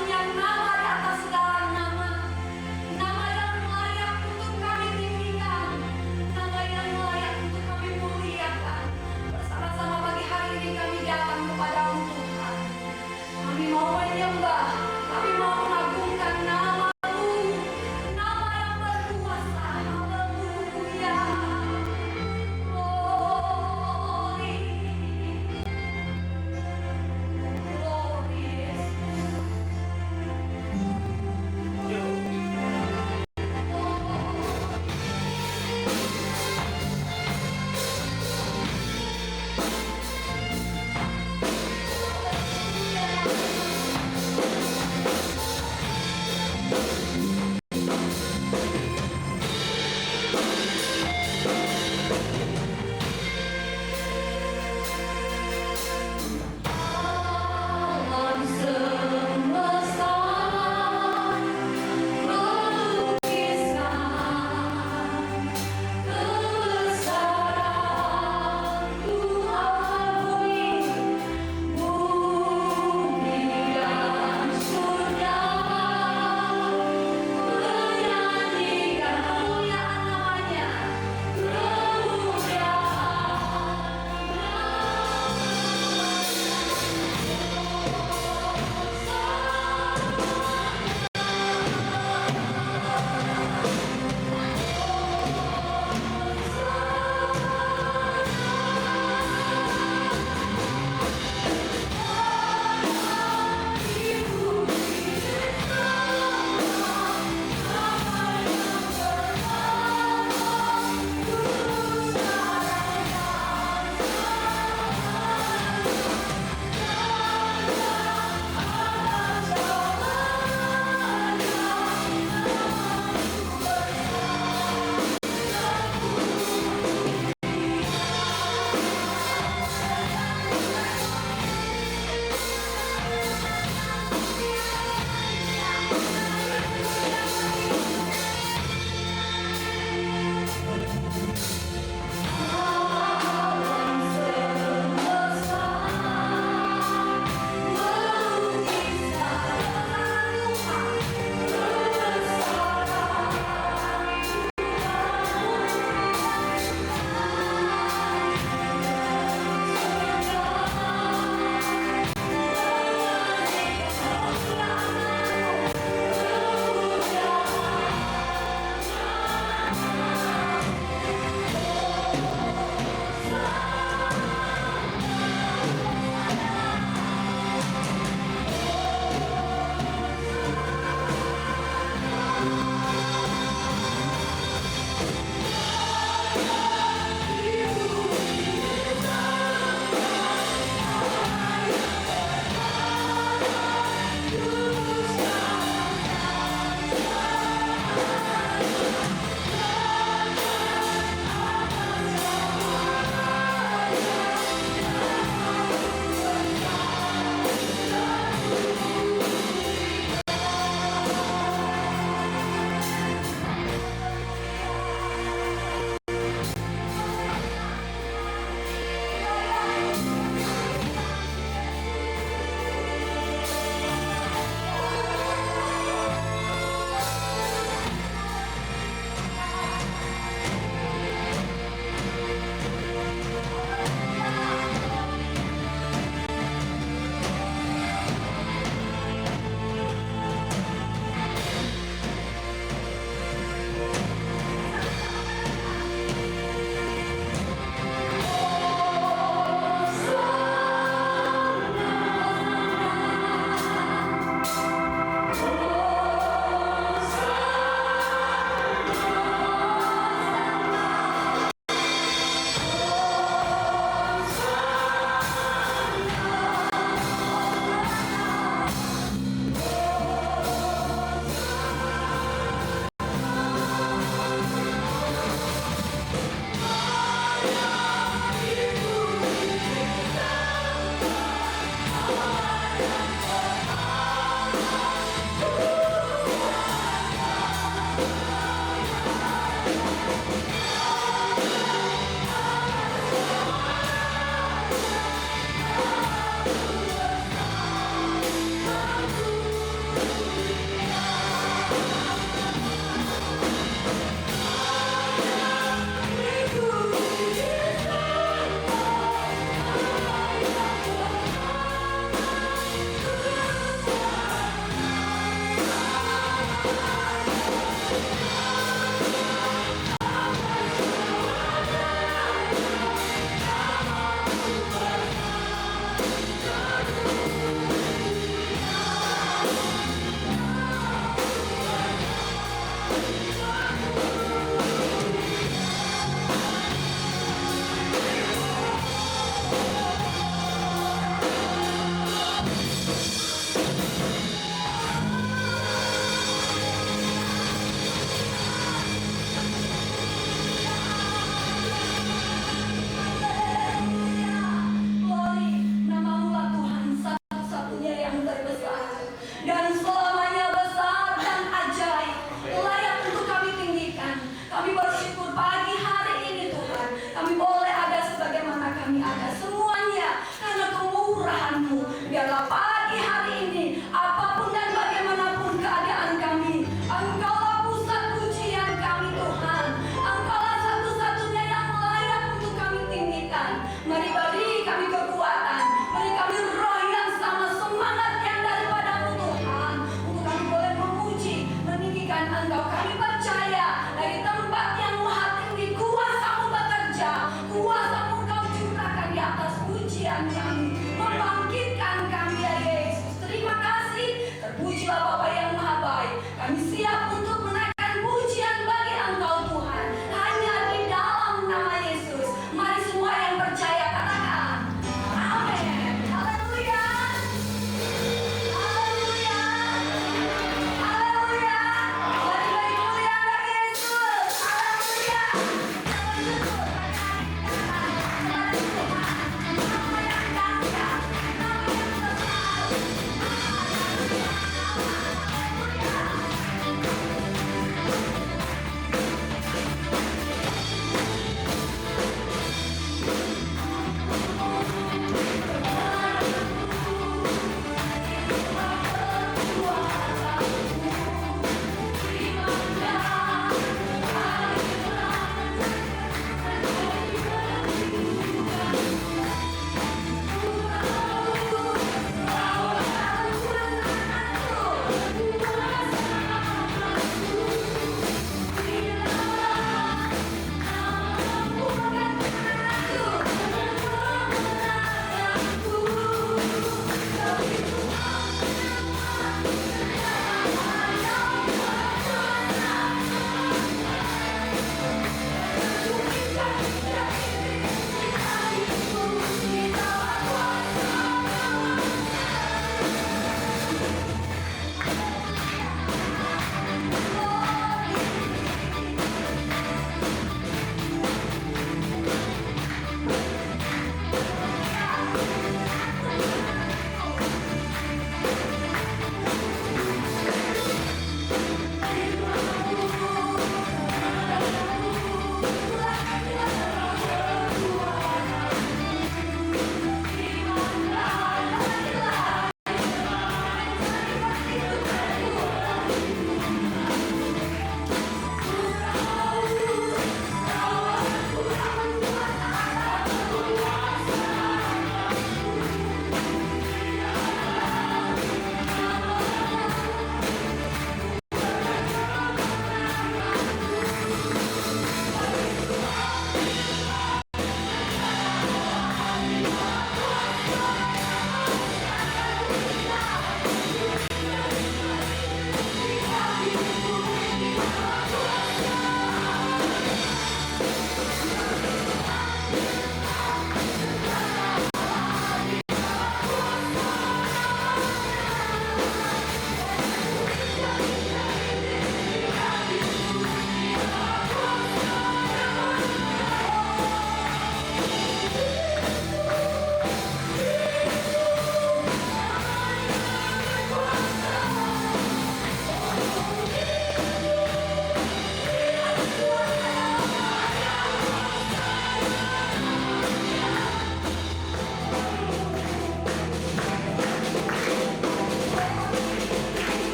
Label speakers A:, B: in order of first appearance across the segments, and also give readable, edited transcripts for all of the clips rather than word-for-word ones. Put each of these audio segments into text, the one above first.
A: punya nama di atas segala nama. Nama yang layak untuk kami tinggikan, nama yang layak untuk kami muliakan. Bersama-sama pagi hari ini kami datang kepada-Mu Tuhan. Kami mau menyembah, kami mau mengagungkan nama-Mu, nama yang berkuasa. Haleluya. Glory, glory Yesus.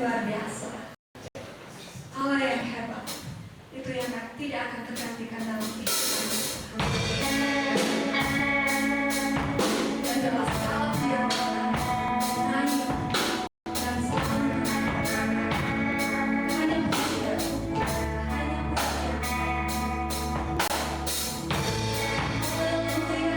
A: luar biasa. Allah yang hebat. Itu yang tidak akan tergantikan dalam kehidupan kita. Dan jelas kalau dia naik dan selalu hanya pujian, hanya pujian. Haleluya.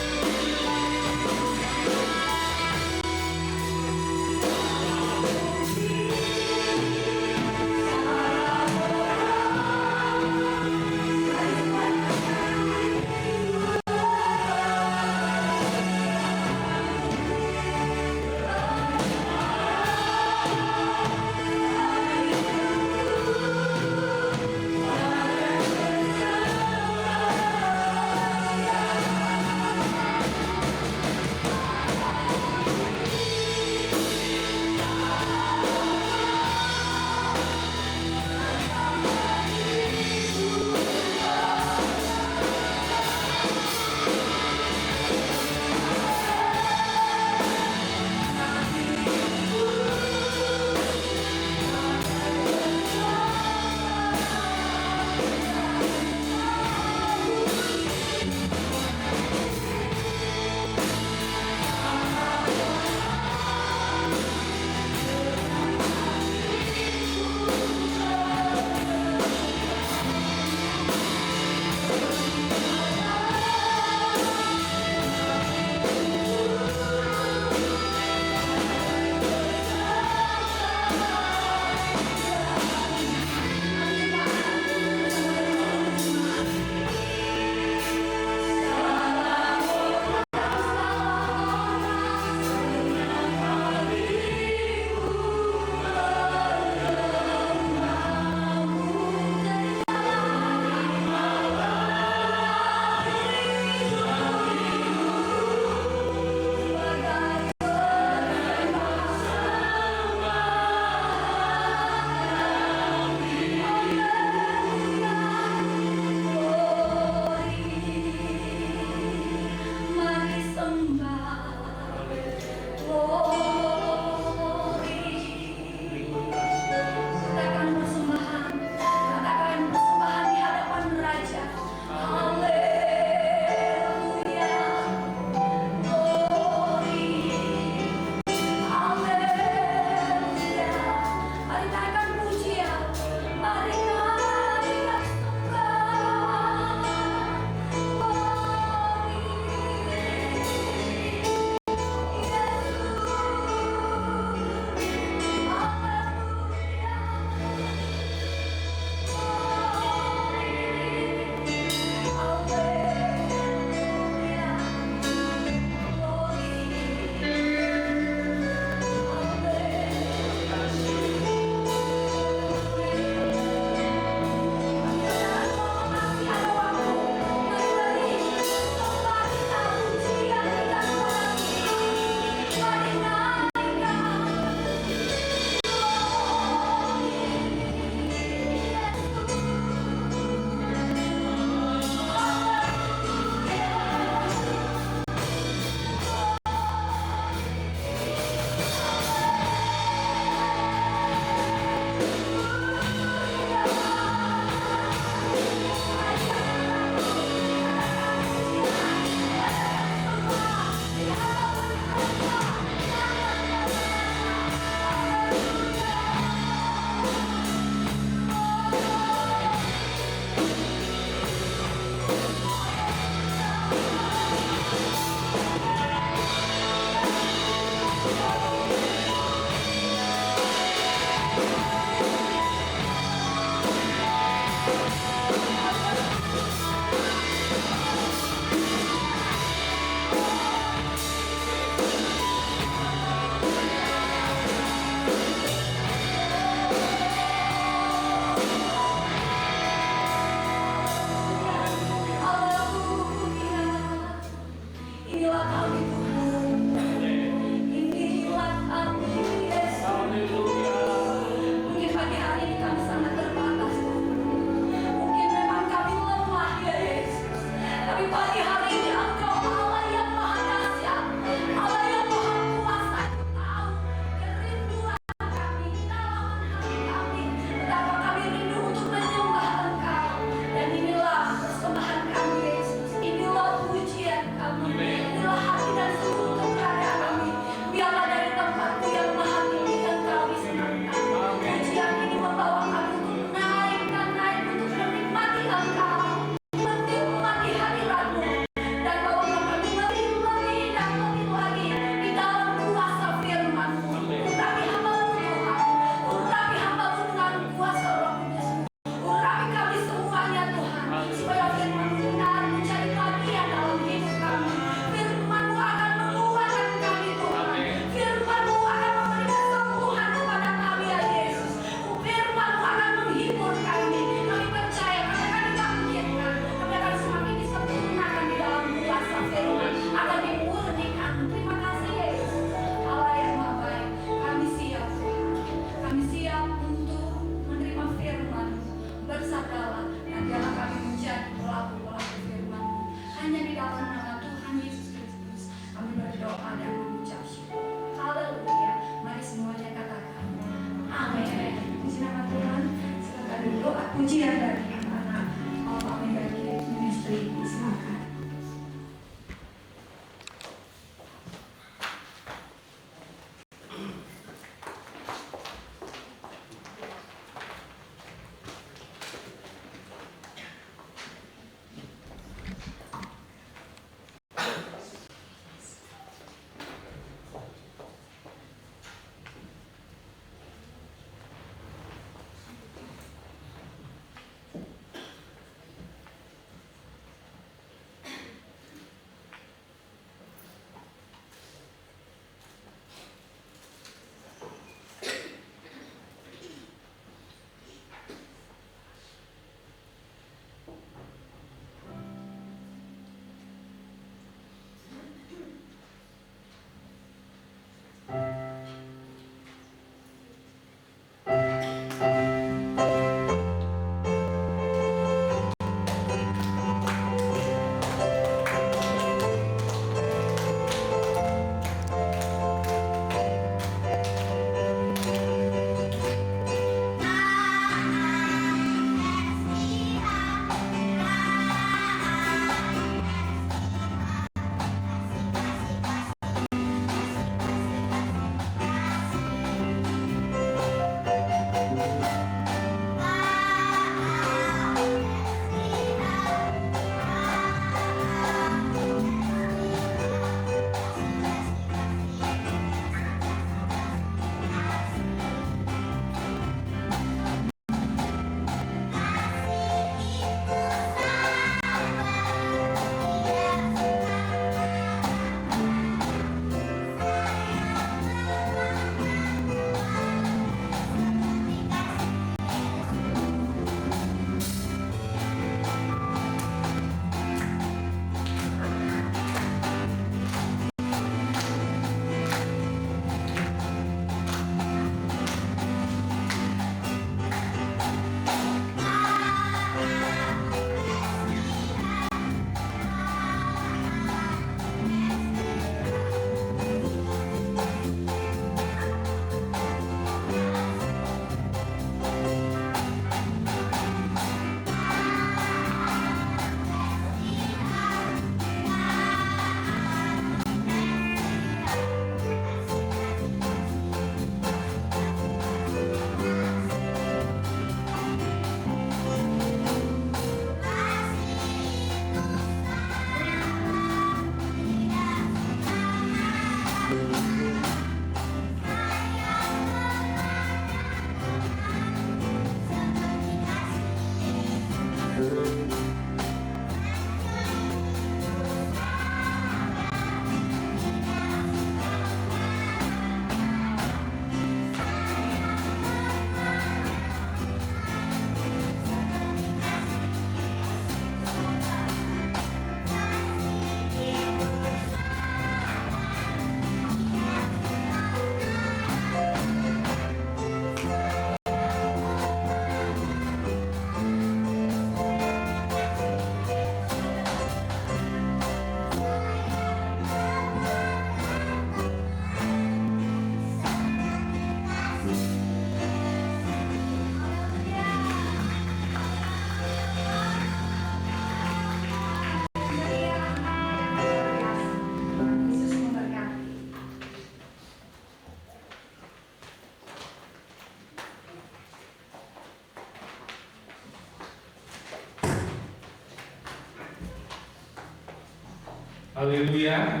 B: Haleluya.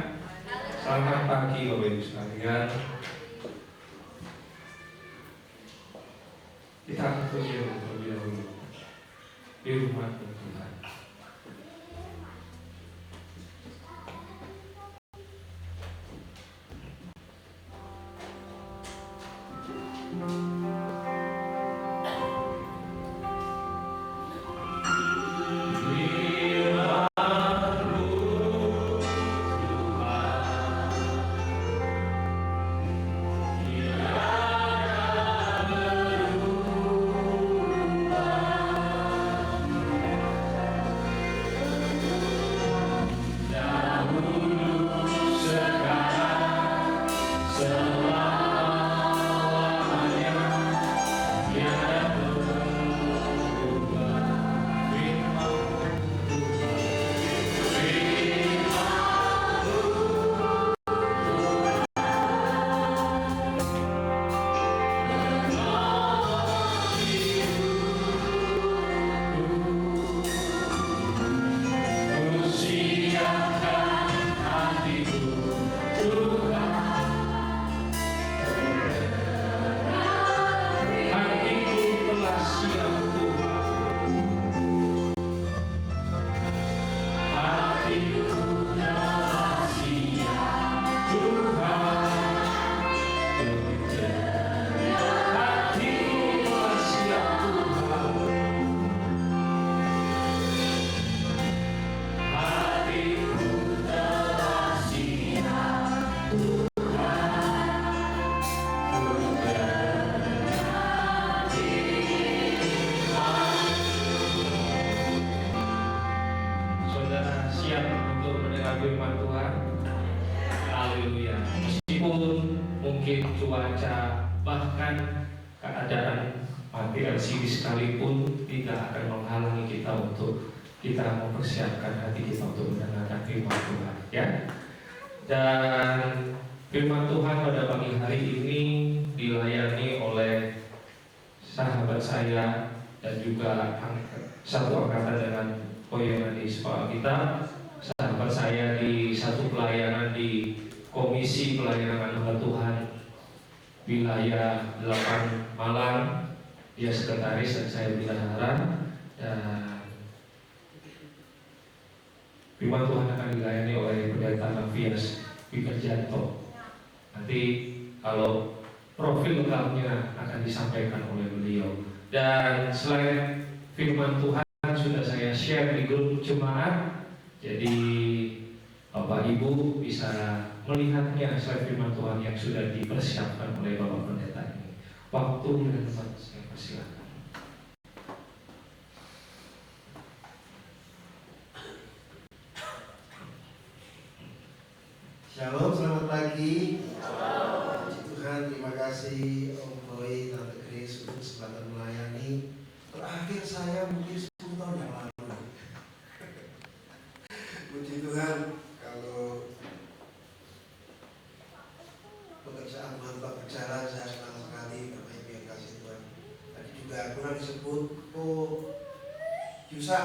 B: Selamat pagi Bapak Ibu sekalian. Kita akan berdiam terlebih dahulu di rumah Tuhan. Firman Tuhan. Haleluya. Meskipun mungkin cuaca bahkan keadaan mati LCD sekalipun tidak akan menghalangi kita untuk kita mempersiapkan hati kita untuk mendengarkan firman Tuhan, ya. Dan firman Tuhan pada pagi hari ini dilayani oleh sahabat saya dan juga satu angkatan dengan Poyongan di sekolah kita. Sahabat saya di satu pelayanan di Komisi Pelayanan Hamba Tuhan wilayah 8 Malang, dia sekretaris dan saya bendahara. Dan firman Tuhan akan dilayani oleh Pendeta Nafias Wikerjanto. Nanti kalau profil lengkapnya akan disampaikan oleh beliau. Dan selain firman Tuhan sudah saya share di grup jemaat. Jadi Bapak Ibu bisa melihatnya slide firman Tuhan yang sudah dipersiapkan oleh Bapak Pendeta ini. Waktu dan tempat saya persilakan.
C: Shalom, selamat pagi. Puji Tuhan, terima kasih Om Boy, Tante Grace untuk kesempatan melayani. Terakhir saya mungkin 10 tahun yang lalu. Puji Tuhan, kalau pekerjaan Tuhan tetap berjalan, saya senang sekali. Bapak Ibu yang kasih Tuhan. Tadi juga kurang disebut, Yusa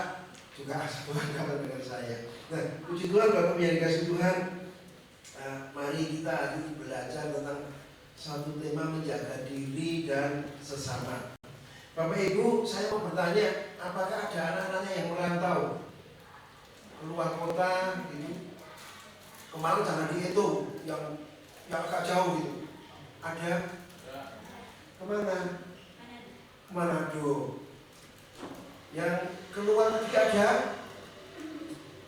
C: juga satu angkatan dengan saya. Nah, puji Tuhan Bapak yang dikasih Tuhan. Mari kita hari ini belajar tentang satu tema menjaga diri dan sesama. Bapak Ibu, saya mau bertanya, apakah ada anak-anaknya yang merantau keluar kota gitu? Kemarin jangan dihitung yang agak jauh gitu. Ada? Kemana? Manado. Yang keluar negeri ada?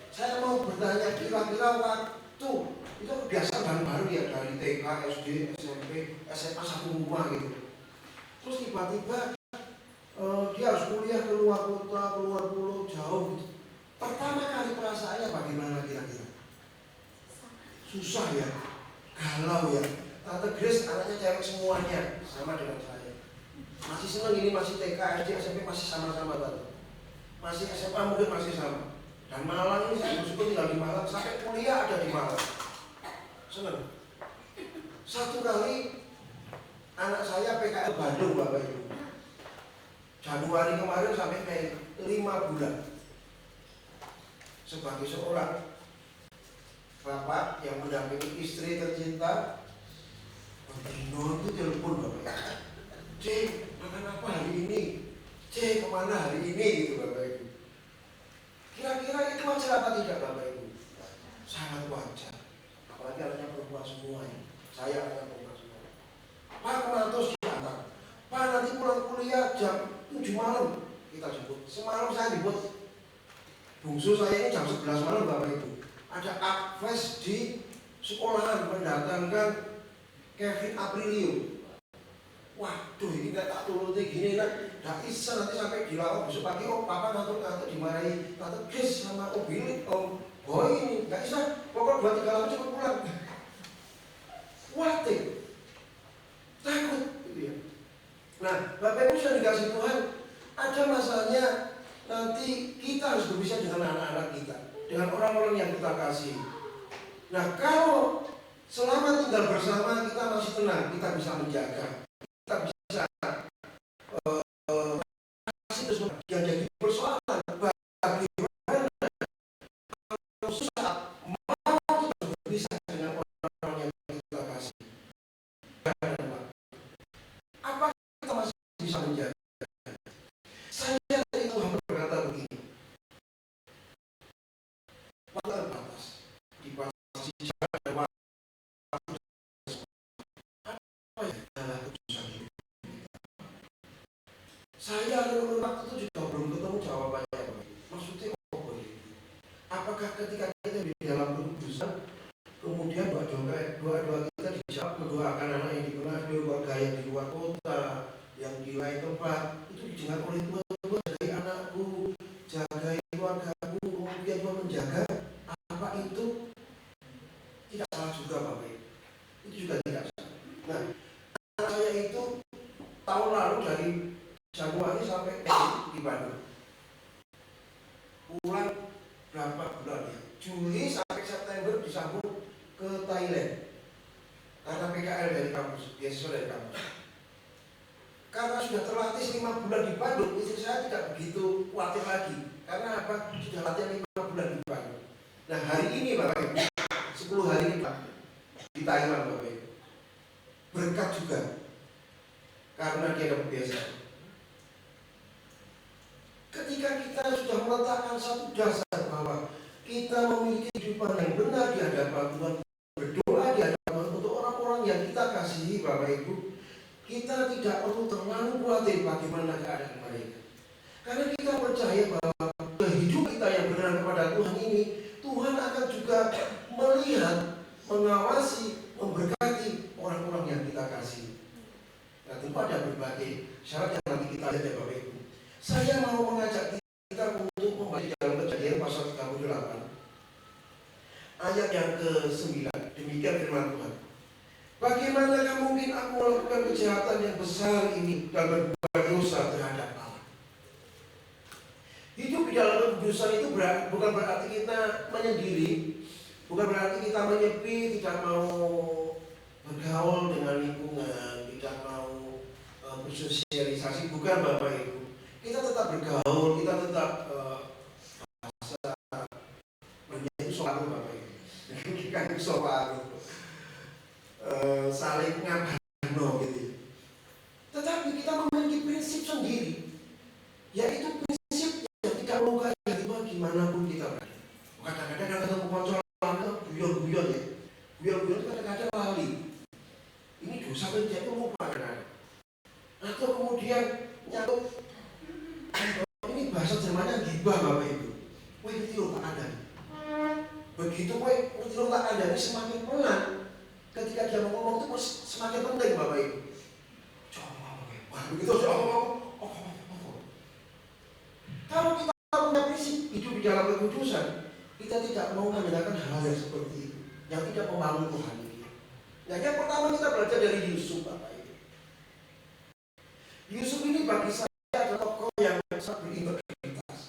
C: Saya mau bertanya, kira-kira waktu itu kebiasaan baru ya, dari TK, SD, SMP, SMA satu rumah gitu. Terus tiba-tiba dia harus kuliah keluar kota, keluar pulau, jauh gitu. Pertama kali perasaannya bagaimana kira-kira? Susah ya, galau ya. Tante Grace anaknya cewek semuanya, sama dengan saya. Masih senang ini, masih TK, SD, SMP masih sama-sama tante. Masih SMA mungkin masih sama. Dan Malang ini saya bersyukur tinggal di Malang, sampai kuliah ada di Malang. Senang. Satu kali anak saya PKL Bandung Bapak Ibu. Januari kemarin sampai Mei 5 bulan. Sebagai seorang bapak yang mendampingi istri tercinta, Dino itu telepon bapak, Cek, makan apa hari ini? Cek, kemana hari ini? Gitu bapak ibu. Kira-kira itu wajar apa tidak bapak ibu? Sangat wajar. Apalagi anaknya perempuan semua ya. Saya anaknya perempuan semua. Pak Kemantos diantar. Pak nanti pulang kuliah jam 7 malam kita jemput. Semalam saya jemput bungsu saya ini jam 11 malam bapak ibu. Ada akves di sekolahan mendatangkan Kevin Aprilio. Waduh ini gak tak turuti gini lah. Gak bisa nanti sampai dilawak besok pagi. Oh papa ngantuk-ngantuk dimarahi tante Chris sama Om Billy, Om Boy ini. Gak bisa, pokok 2-3 lama cepat pulang. Khawatir, takut gitu ya. Nah bapak ibu sudah dikasih Tuhan. Ada masanya nanti kita harus berpisah dengan anak-anak kita, dengan orang-orang yang kita kasih. Nah kalau selama tinggal bersama kita masih tenang, kita bisa menjaga, kita bisa terus yang jadi persoalan bagaimana kalau susah mau kita berpisah dengan orang-orang yang kita kasih. Apa kita masih bisa menjaga? Saya dari Tuhan berkata begini, waktu terbatas, dibatasi jarak dan waktu. Saya dalam waktu itu juga belum ketemu jawabannya. Maksudnya apa ini? Apakah ketika kita di dalam keputusan, kemudian doa-doa kita dijawab, mendoakan anak yang dikenal, keluarga yang di luar kota, yang di lain tempat, itu didengar oleh Tuhan. Tuhan jagai anakku, jagai keluargaku, kemudian Tuhan menjaga. Apa itu tidak salah juga Bapak? Itu juga tidak salah. Nah, anak saya itu tahun lalu dari Januari sampai di Bandung. Pulang berapa bulan ya? Juli sampai September disambung ke Thailand. Karena PKL dari kampus, beasiswa dari kampus. Karena sudah terlatih 5 bulan di Bandung, istri saya tidak begitu khawatir lagi. Karena apa? Sudah latihan 5 bulan di Bandung. Nah hari ini Bapak Ibu, 10 hari ini Pak, di Taiwan Bapak Ibu. Berkat juga. Karena dia ada kebiasaan. Ketika kita sudah meletakkan satu dasar bahwa kita memiliki kehidupan yang benar di hadapan Tuhan, berdoa di hadapan untuk orang-orang yang kita kasihi Bapak Ibu, kita tidak perlu terlalu khawatir bagaimana keadaan mereka. Karena kita percaya bahwa hidup kita yang benar kepada Tuhan ini, Tuhan akan juga melihat, mengawasi, memberkati orang-orang yang kita kasih. Nah tentu ada berbagai syarat yang nanti kita lihat ya Bapak Ibu. Saya mau mengajak kita untuk membaca dalam Kejadian pasal 38 ayat yang ke-9. Demikian firman Tuhan. Bagaimanakah mungkin aku melakukan kejahatan yang besar ini dan berbuat dosa terhadap Allah? Hidup di dalam kekudusan itu bukan berarti kita menyendiri, bukan berarti kita menyepi, tidak mau bergaul dengan lingkungan, tidak mau bersosialisasi, bukan Bapak Ibu. Kita tetap bergaul, kita tetap menjadi suatu Bapak Ibu. Kita suatu saling ngabano gitu. Tetapi kita memiliki prinsip sendiri, yaitu prinsip yang tidak melukai hati Tuhan dimanapun kita berada. Kadang-kadang kita ketemu koncolan kita guyon-guyon ya, guyon-guyon kadang-kadang lali. Ini dosa penjara itu lupa kadang-kadang. Atau kemudian nyatut. Ini bahasa Jermannya gibah Bapak Ibu. Wah ngerti lo tak ada. Begitu ngerti lo tak ada ini semakin pelan. Ketika dia mau ngomong itu semakin penting Bapak Ibu. Coba ngomong ya. Wah begitu coba ngomong. Kalau kita punya prinsip hidup di dalam kekudusan, kita tidak mau mendengarkan hal yang seperti itu, yang tidak membangun Tuhan ini. Nah yang pertama kita belajar dari Yusuf Bapak Ibu. Yusuf ini bagi saya adalah tokoh yang sangat berintegritas.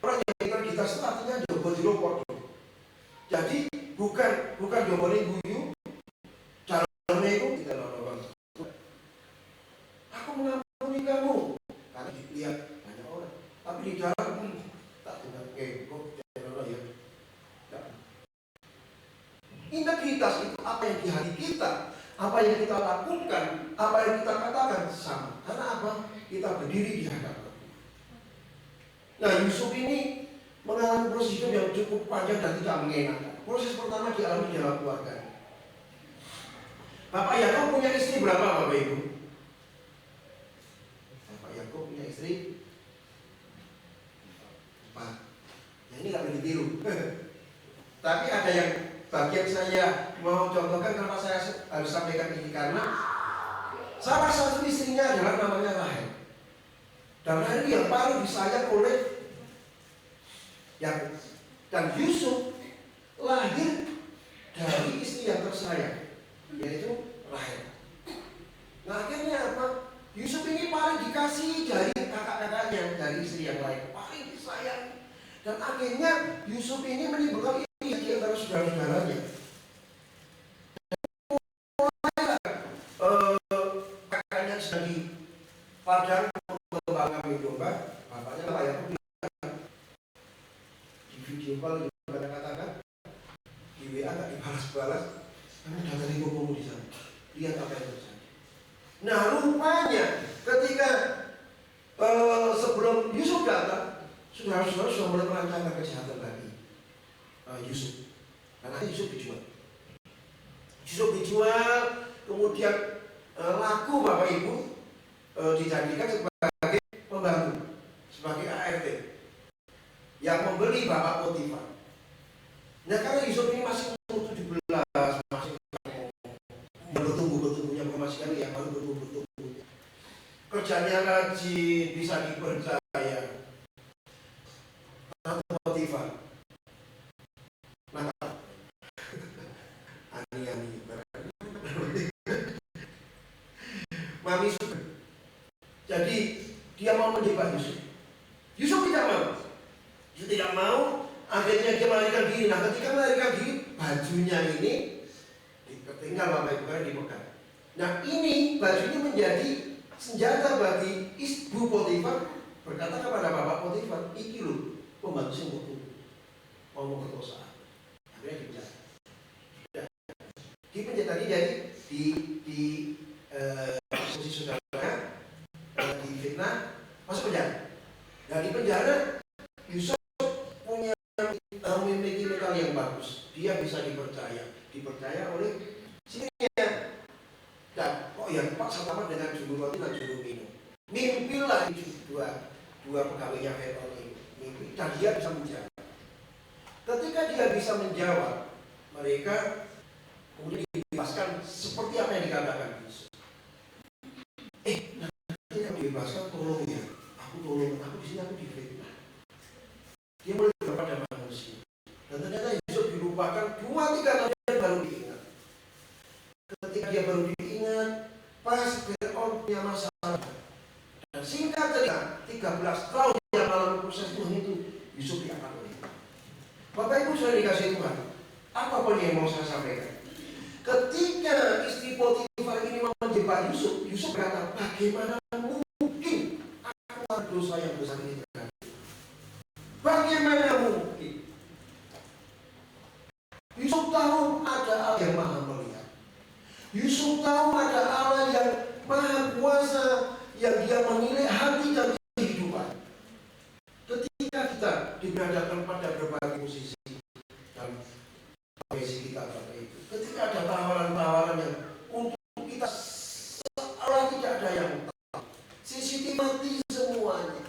C: Orang yang berintegritas itu artinya jogo-jogo. Jadi bukan jogonya guyu, caranya itu tidak lawan. Aku mengampuni kamu karena dilihat banyak orang, tapi di dalam tak dengar kok jangan ya. Integritas itu apa yang di hati kita, apa yang kita lakukan, apa yang kita katakan sama. Karena apa? Kita berdiri di hadapan. Nah, Yusuf ini mengalami proses hidup yang cukup panjang dan tidak mengenakan. Proses pertama dialami dalam keluarga. Bapak Yakub punya istri berapa, Bapak Ibu? Bapak Yakub punya istri 4. Nah, ini nggak boleh ditiru. Tapi ada yang bagian saya mau contohkan kenapa saya harus sampaikan ini, karena salah satu istrinya adalah namanya Rahel. Dan Rahel yang paling disayang oleh Yakub. Dan Yusuf lahir dari istri yang tersayang, yaitu Rahel. Nah, akhirnya apa? Yusuf ini paling dikasihi dari kakak-kakaknya, dari istri yang lain, paling disayang. Dan akhirnya Yusuf ini menimbulkan iri di antara saudara-saudaranya. Kakaknya sedang di padang mengembangkan kambing domba, bapaknya Bapak Yakub di video call juga katakan, di WA nggak dibalas-balas, kamu datang di kokomu di sana, lihat apa yang terjadi. Nah, rupanya ketika sebelum Yusuf datang, saudara-saudara sudah mulai merancangkan kejahatan bagi Yusuf. Karena Yusuf dijual. Yusuf dijual, kemudian laku Bapak Ibu dijadikan sebagai pembantu, sebagai ART yang membeli Bapak Potifar. Nah, karena Yusuf ini masih umur 17, masih bertumbuh-bertumbuhnya, bukan masih kali yang baru bertumbuh-bertumbuhnya. Kerjanya rajin, bisa dipercaya. Potifar. Nah, ani-ani. Mami suka. Jadi dia mau menjebak Yusuf. Yusuf tidak mau. Yusuf tidak mau. Akhirnya dia melarikan diri. Nah, ketika melarikan diri, bajunya ini ditinggal Bapak Ibu karena dipegang. Nah, ini baju ini menjadi senjata bagi ibu Potifar berkata kepada Bapak Potifar, iki lho pembantu sing mau berdosa. Akhirnya dipenjara. Dipenjara tadi di posisi saudara difitnah, masuk penjara. Dan di penjara Yusuf punya memiliki mental yang bagus. Dia bisa dipercaya oleh sininya. Dan kok yang Pak sama dengan juru roti dan juru minum. Mimpilah dua pegawainya Firaun ini. Mimpi dan dia bisa menjawab. Ketika dia bisa menjawab, mereka kemudian dibebaskan seperti apa yang dikatakan Yusuf. Nanti yang dibebaskan tolong ya. Aku di sini aku difitnah. Dia mulai kepada manusia. Dan ternyata Yusuf dilupakan 2-3 tahun baru diingat. Ketika dia baru diingat, pas Firaun punya masalah. Dan singkat cerita, 13 tahun yang dalam proses itu Yusuf diangkat oleh Tuhan. Bapak Ibu sudah dikasih Tuhan. Apa pun yang mau saya sampaikan? Ketika istri Potifar ini mau menjebak Yusuf, Yusuf berkata, bagaimana mungkin aku berdosa yang besar ini terjadi? Bagaimana mungkin? Yusuf tahu ada Allah yang maha melihat. Yusuf tahu ada Allah yang maha kuasa, yang dia menilai hati dan kehidupan. Ketika kita diberhadapkan pada berbagai posisi dan profesi kita, Bapak Ibu, ketika ada tawaran-tawaran yang untuk kita seolah tidak ada yang tahu, CCTV mati semuanya,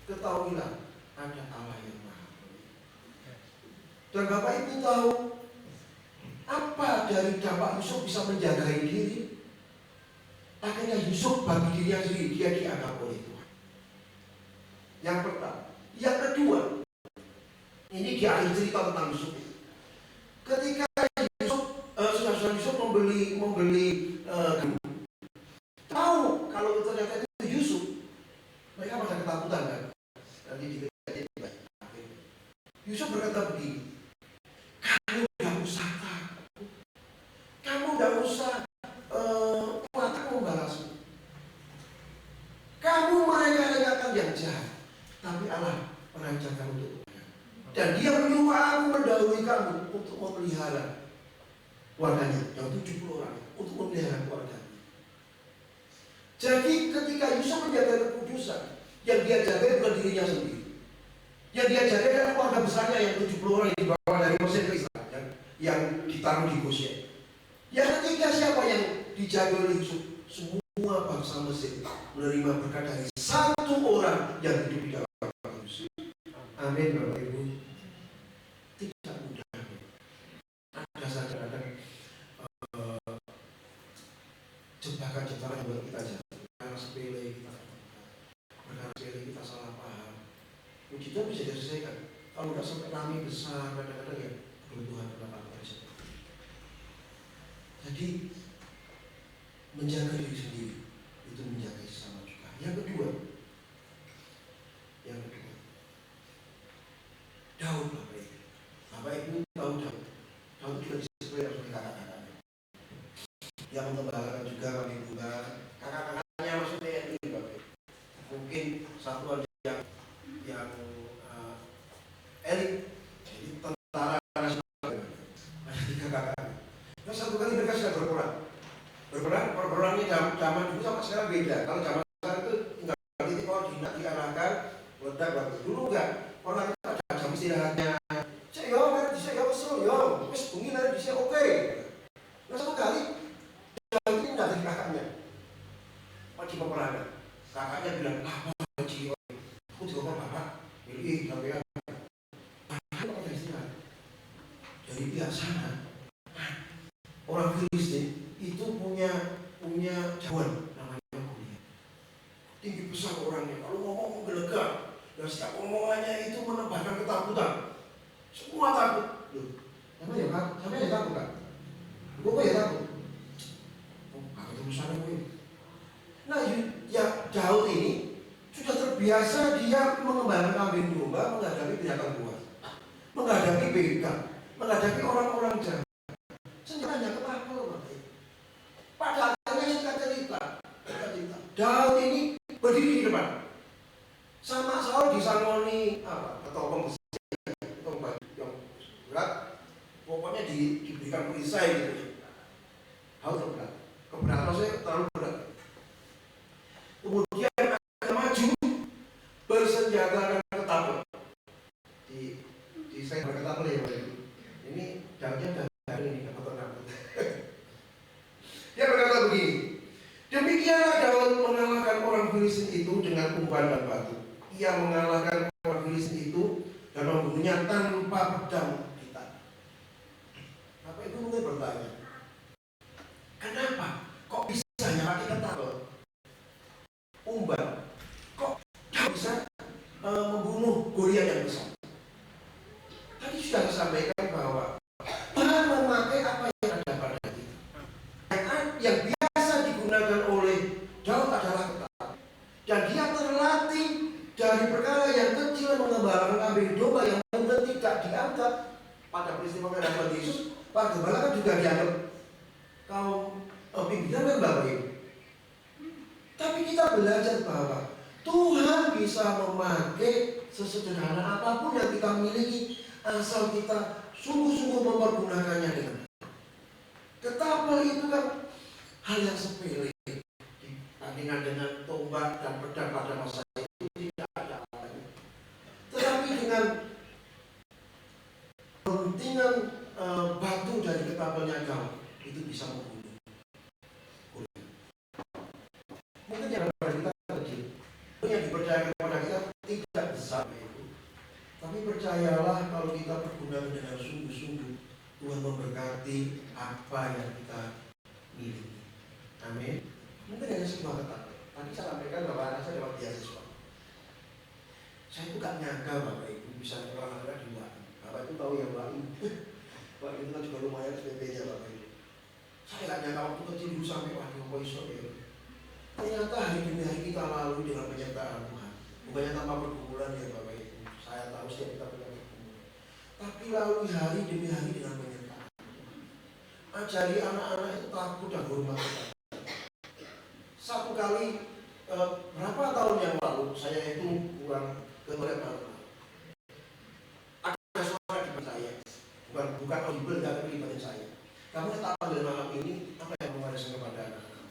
C: ketahuilah ada Allah yang maha melihat. Dan Bapak Ibu tahu apa dari dampak Yusuf bisa menjaga diri? Akhirnya Yusuf bagi dirinya sendiri, dia dianggap oleh Tuhan. Yang pertama. Yang kedua, ini di akhir cerita tentang Yusuf. Ketika saudara-saudara Yusuf membeli tahu kalau ternyata itu Yusuf, mereka pada ketakutan kan? Nanti dikatakan Yusuf berkata begini, kamu tidak usah takut, kamu tidak usah membalasmu. Kamu mereka-rekakan yang jahat, tapi Allah merancangkan untuk kalian. Dan dia menyuruh aku mendahului kamu untuk untuk memelihara keluarganya, yang 70 orang untuk memelihara keluarganya. Jadi ketika Yusuf menjaga kekudusan, yang dia jaga bukan dirinya sendiri. Yang dia jaga adalah keluarga besarnya yang 70 orang yang dibawa dari Mesir ke Israel, yang ditaruh di Goshen. Yang ketiga siapa yang dijaga oleh Yusuf? Semua bangsa Mesir menerima berkat dari satu orang yang hidup di dalam Yusuf. Amin Bapak Ibu. Tidak mudah. Ada kadang-kadang jebakan-jebakan buat kita jalan. Perkara sepele kita perkara sepele kita salah paham. Puji Tuhan bisa diselesaikan. Kalau nggak sampai rame besar, kadang-kadang ya kebutuhan kenapa terjadi. Jadi menjaga diri sendiri itu menjaga sesama juga. Yang kedua, Daud Bapak Ibu tahu Daud. Daud juga disebut sebagai kakak-kakaknya. Yang mengembangkan juga kami bunga kakak-kakaknya maksudnya ini Bapak Ibu. Mungkin satuan yang elit, jadi tentara nasional. Ada 3 kakak. Nah, satu kali mereka sudah berperangnya zaman dulu sama sekarang beda. Kalau zaman sekarang itu tinggal titik koordinat diarahkan, meledak waktu dulu enggak. Orang itu ada jam istirahatnya. Saya yo, bisa yo kesel yo, wis bengi nanti bisa oke. Nah satu kali Daud ini dari kakaknya, lagi peperangan. Kakaknya bilang, apa lagi? Aku juga bapak, pilih sampai apa istirahat. Dari pihak sana, orang Filistin itu punya jagoan namanya Goliat. Tinggi besar orangnya, kalau ngomong gelegar, dan setiap omongannya itu menebarkan ketakutan. Semua takut. Sama ya takut kan? Gue ya takut. Oh, agak terusan gue. Nah, ya Daud ini sudah terbiasa dia mengembalakan kambing domba menghadapi binatang buas, menghadapi begal, menghadapi orang-orang jahat. Senjatanya ketakutan. Pada akhirnya singkat cerita, Daud ini berdiri di depan. Sama Saul disangoni ketopong besi yang berat, pokoknya diberikan perisai gitu. Daud berat, keberatan saya terlalu berat. Kemudian akan maju bersenjatakan ketapel. Di saya berketapel ya Bapak Ibu. Ini Daudnya dari ini apa? Dia berkata begini, demikianlah Daud mengalahkan orang Filistin itu dengan umpan dan batu. Ia mengalahkan orang Filistin itu dan membunuhnya tanpa pedang di tangan. Bapak Ibu mungkin bertanya, kenapa kok bisa pakai ketapel, umpan, kok Daud bisa membunuh Goliat yang besar? Tadi sudah disampaikan bahwa Tuhan memakai apa yang ada pada kita. Yang biasa digunakan oleh Daud adalah ketapel, dan dia terlatih dari perkara yang kecil mengembalakan kambing domba yang mungkin tidak dianggap pada peristiwa kedatangan Yesus. Para gembala kan juga dianggap kaum pimpinan kan Bapak Ibu. Tapi kita belajar bahwa Tuhan bisa memakai sesederhana apapun yang kita miliki asal kita sungguh-sungguh mempergunakannya dengan baik. Ketapel itu kan hal yang sepele dibandingkan dengan tombak dan pedang pada masa itu tidak ada apa-apa. Tetapi dengan pentingan batu dari ketapelnya Daud itu bisa membunuh. Mungkin yang pada kita kecil, yang dipercayakan kepada kita tidak besar itu. Tapi percayalah kalau kita pergunakan dengan sungguh-sungguh, Tuhan memberkati apa yang kita miliki. Amin. Mungkin hanya sebuah ketapel. Tadi saya sampaikan bahwa anak saya dapat beasiswa. Saya itu gak nyangka Bapak Ibu bisa olahraga di WAI. Bapak Ibu tahu yang WAI. WAI itu kan juga lumayan SPP-nya Bapak Ibu. Saya gak nyangka waktu kecil dulu sampai waduh kok iso ya. Ternyata hari demi hari kita lalui dengan penyertaan Tuhan. Bukannya tanpa pergumulan ya Bapak Ibu. Saya tahu setiap kita punya pergumulan. Tapi lalui hari demi hari dengan penyertaan Tuhan. Ajari anak-anak itu takut dan hormat Tuhan. Satu kali berapa tahun yang lalu saya itu pulang ke Barat. Ada suara di saya, bukan bukan audible, gak terlibatin saya. Kamu tak pada malam ini apa yang mewariskan kepada anak kamu?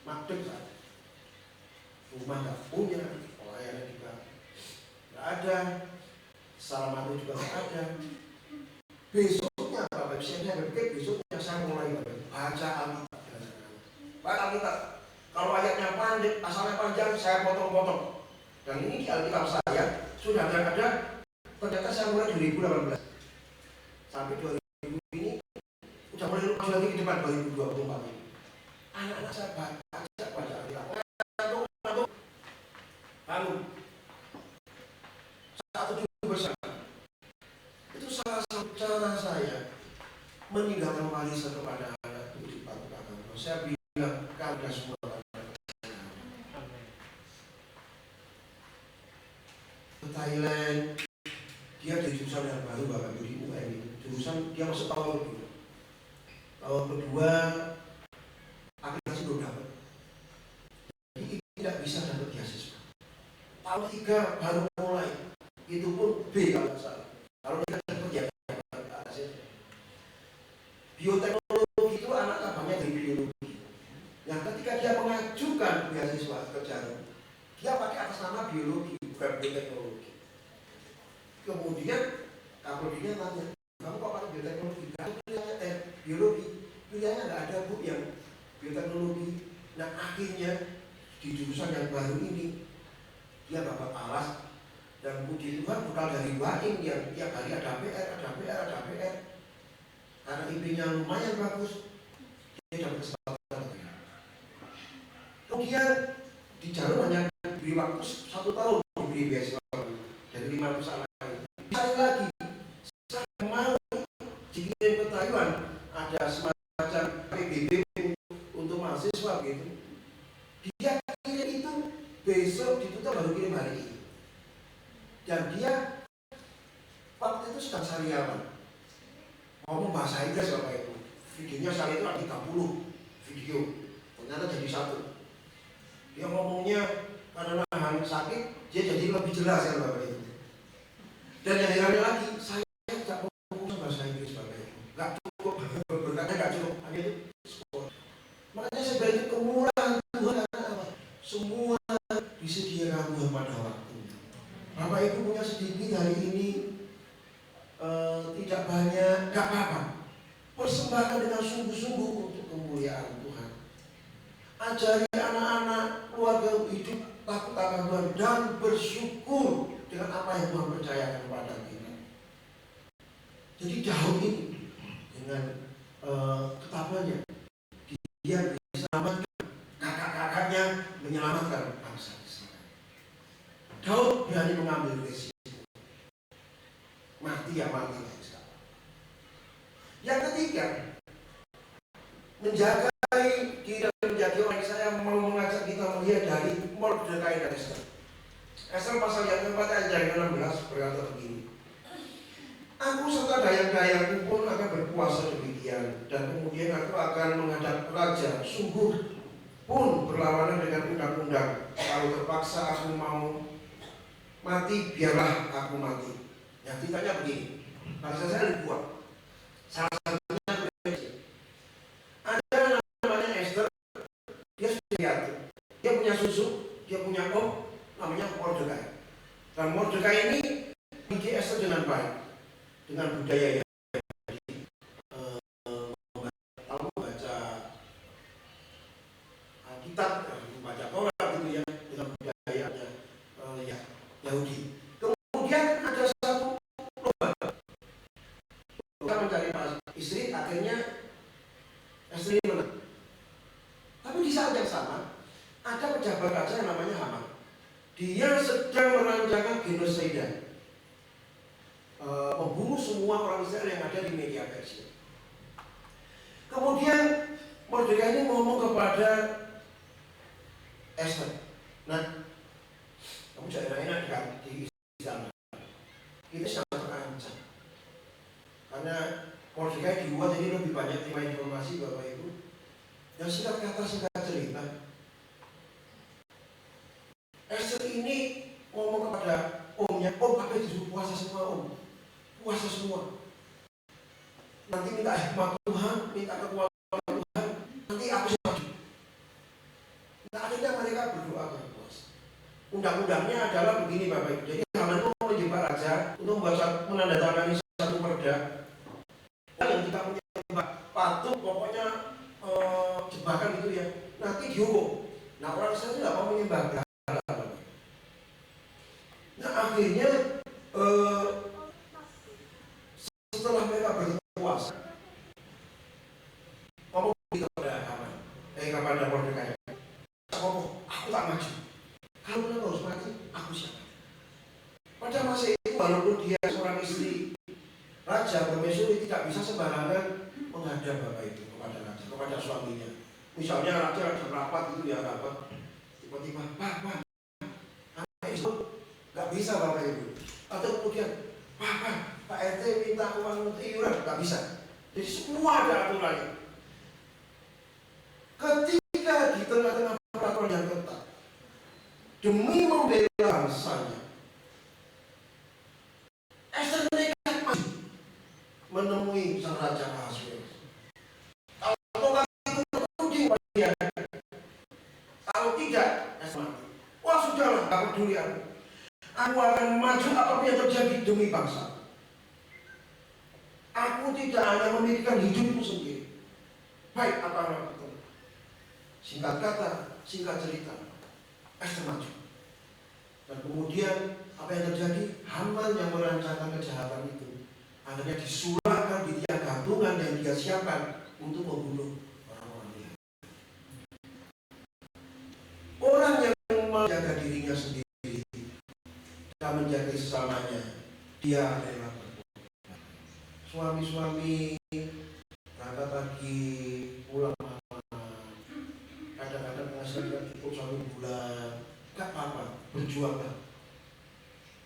C: Makdum saja. Rumah gak punya, pelayanan juga gak ada, salam juga gak ada. Besoknya Bapak Ibu saya berpikir besoknya saya mulai baca Alkitab dengan anak-anak. Baca Alkitab. Kalau ayatnya pandai, asalnya panjang, saya potong-potong. Dan ini di Alkitab saya sudah ada. Ternyata saya mulai 2018 sampai 2000 ini udah mulai maju lagi ke depan 2024 ini. Anak-anak saya baca Alkitab. Lalu satu dulu bersama. Itu salah satu cara saya meninggalkan warisan kepada anak di Pak. Saya bilang kalian semua ke Thailand, dia dari jurusan yang baru Bapak Ibu di UN itu. Jurusan dia masuk tahun kedua. Tahun kedua aplikasi belum dapat. Jadi tidak bisa dapat beasiswa. Tahun 3 baru mulai. Itu pun B kalau salah. Kalau kita dapat ya hasilnya. Bioteknologi itu anak cabangnya dari biologi. Yang ketika dia mengajukan beasiswa ke Jarum, dia pakai atas nama biologi, bukan bioteknologi. Kemudian kapolrinya tanya, kamu kok pakai bioteknologi? Kamu pilihannya biologi, pilihannya nggak ada Bu yang bioteknologi. Nah akhirnya di jurusan yang baru ini dia dapat alas dan puji Tuhan bukan dari Wain yang tiap hari ada PR. Karena IP-nya lumayan bagus, dia dapat kesempatan. Kemudian di Jarum hanya diberi waktu 1 tahun diberi beasiswa dari 500 anak. Saya lagi, saya mau dikirim ke Taiwan, ada semacam PBB untuk mahasiswa gitu. Dia kirim itu besok ditutup baru kirim hari ini. Dan dia waktu itu sedang sariawan. Ngomong bahasa Inggris Bapak Ibu. Videonya saya itu ada 30 video. Ternyata jadi 1. Dia ngomongnya karena nahan sakit, dia jadi lebih jelas kan Bapak Ibu. Dan yang herannya lagi, saya tidak ngomong bahasa Inggris Bapak Ibu. Gak cukup, berkatnya gak cukup. Hanya itu sekolah. Makanya saya bilang itu kemurahan Tuhan karena apa? Semua disediakan Tuhan pada waktunya. Bapak Ibu punya sedikit hari ini, tidak banyak, gak apa-apa. Persembahkan dengan sungguh-sungguh untuk kemuliaan Tuhan. Ajari anak-anak keluarga hidup takut akan Tuhan dan bersyukur dengan apa yang Tuhan percayakan kepada kita. Jadi Daud ini dengan ketabahannya dia bisa selamatkan kakak-kakaknya, menyelamatkan bangsa Israel. Daud berani mengambil risiko. Mati ya mati. Yang ketiga, menjaga diri dan menjadi orang. Saya mau mengajak kita melihat dari Mordekai dan Ester. Ester pasal yang keempat ayat yang 16 berkata begini. Aku serta dayang-dayangku pun akan berpuasa demikian, dan kemudian aku akan menghadap raja. Sungguh pun berlawanan dengan undang-undang. Kalau terpaksa aku mau mati, biarlah aku mati. Yang ditanya begini, bangsa saya dibuat. Salah satunya ada namanya Esther, dia sudah yatim, dia punya susu, dia punya om, namanya Mordekai. Dan Mordekai ini mendidik Esther dengan baik, dengan budaya yang baca Alkitab, membaca Torah gitu ya, dengan budayanya Yahudi. Kemudian ada satu lomba mencari istri, akhirnya istri ini menang. Tapi di saat yang sama ada pejabat raja yang namanya Haman. Dia sedang merancangkan genosida, membunuh semua orang Israel yang ada di Media Persia. Kemudian Mordekai ini ngomong kepada Esther, nah kamu jangan enak kan di istana, kita sangat terancam. Karena Mordekai di luar jadi lebih banyak terima informasi Bapak Ibu. Yang singkat kata singkat cerita, Esther ini ngomong kepada omnya, om apa itu puasa semua om, puasa semua. nanti minta hikmat Tuhan, minta kekuatan Tuhan, nanti aku maju. Nah, akhirnya mereka berdoa berpuasa. Undang-undangnya adalah begini Bapak Ibu. Jadi Haman itu mau menjebak raja untuk menandatangani satu perda yang kita menyembah patung, pokoknya jebakan gitu ya, nanti dihukum. Nah, orang Israel tidak mau menyembah berhala. Nah, akhirnya setelah mereka berpuasa, ngomong gitu kepada Haman, kepada Mordekai, ngomong, aku tak maju. Kalau kamu harus mati, aku siap. Pada masa itu, walaupun dia seorang istri raja, permaisuri tidak bisa sembarangan menghadap Bapak Ibu kepada raja, kepada suaminya. Misalnya raja ada rapat itu ya, rapat, tiba-tiba, Pak, anak itu nggak bisa Bapak Ibu. Atau kemudian, Pak RT minta uang untuk iuran, nggak bisa. Jadi semua ada aturannya. Ketika di tengah-tengah peraturan yang ketat, demi membela bangsanya, Ester nekat maju menemui sang raja Ahasuerus. Kalau itu terkunci pada dia, kalau tidak, Ester mati. Wah sudahlah, nggak peduli aku. Aku akan maju apapun yang terjadi demi bangsa. Aku tidak hanya memikirkan hidupku sendiri. Baik apa yang aku lakukan. Singkat kata, singkat cerita, Ester maju. Dan kemudian apa yang terjadi? Haman yang merancangkan kejahatan itu akhirnya disulahkan di tiang gantungan yang dia siapkan untuk membunuh orang-orang dia. Orang yang menjaga dirinya sendiri dan menjaga sesamanya, dia adalah berkorban. Suami-suami berangkat pagi, pulang malam, kadang-kadang menghasilkan cukup 1 bulan, gak apa-apa, berjuanglah.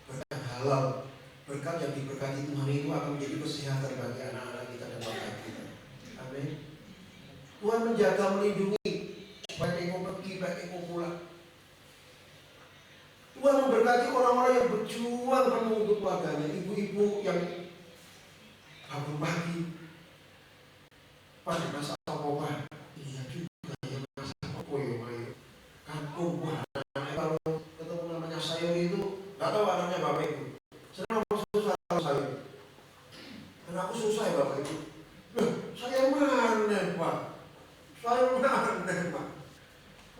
C: Berkat halal, berkat yang diberkati Tuhan itu akan menjadi kesehatan bagi anak-anak kita dan bangsa kita. Amin. Tuhan menjaga, melindungi, baik engkau pergi, baik engkau pulang. Tuhan memberkati orang-orang yang berjuang penuh untuk keluarganya, ibu-ibu yang bangun pagi pada masa apa? Iya juga ya, masa apa ya, kampung buah. Kalau ketemu namanya sayur itu, nggak tahu anaknya Bapak Ibu. Senang susah sayur. Dan aku susah ya Bapak Ibu. Sayur mana Pak? Sayur mana Pak?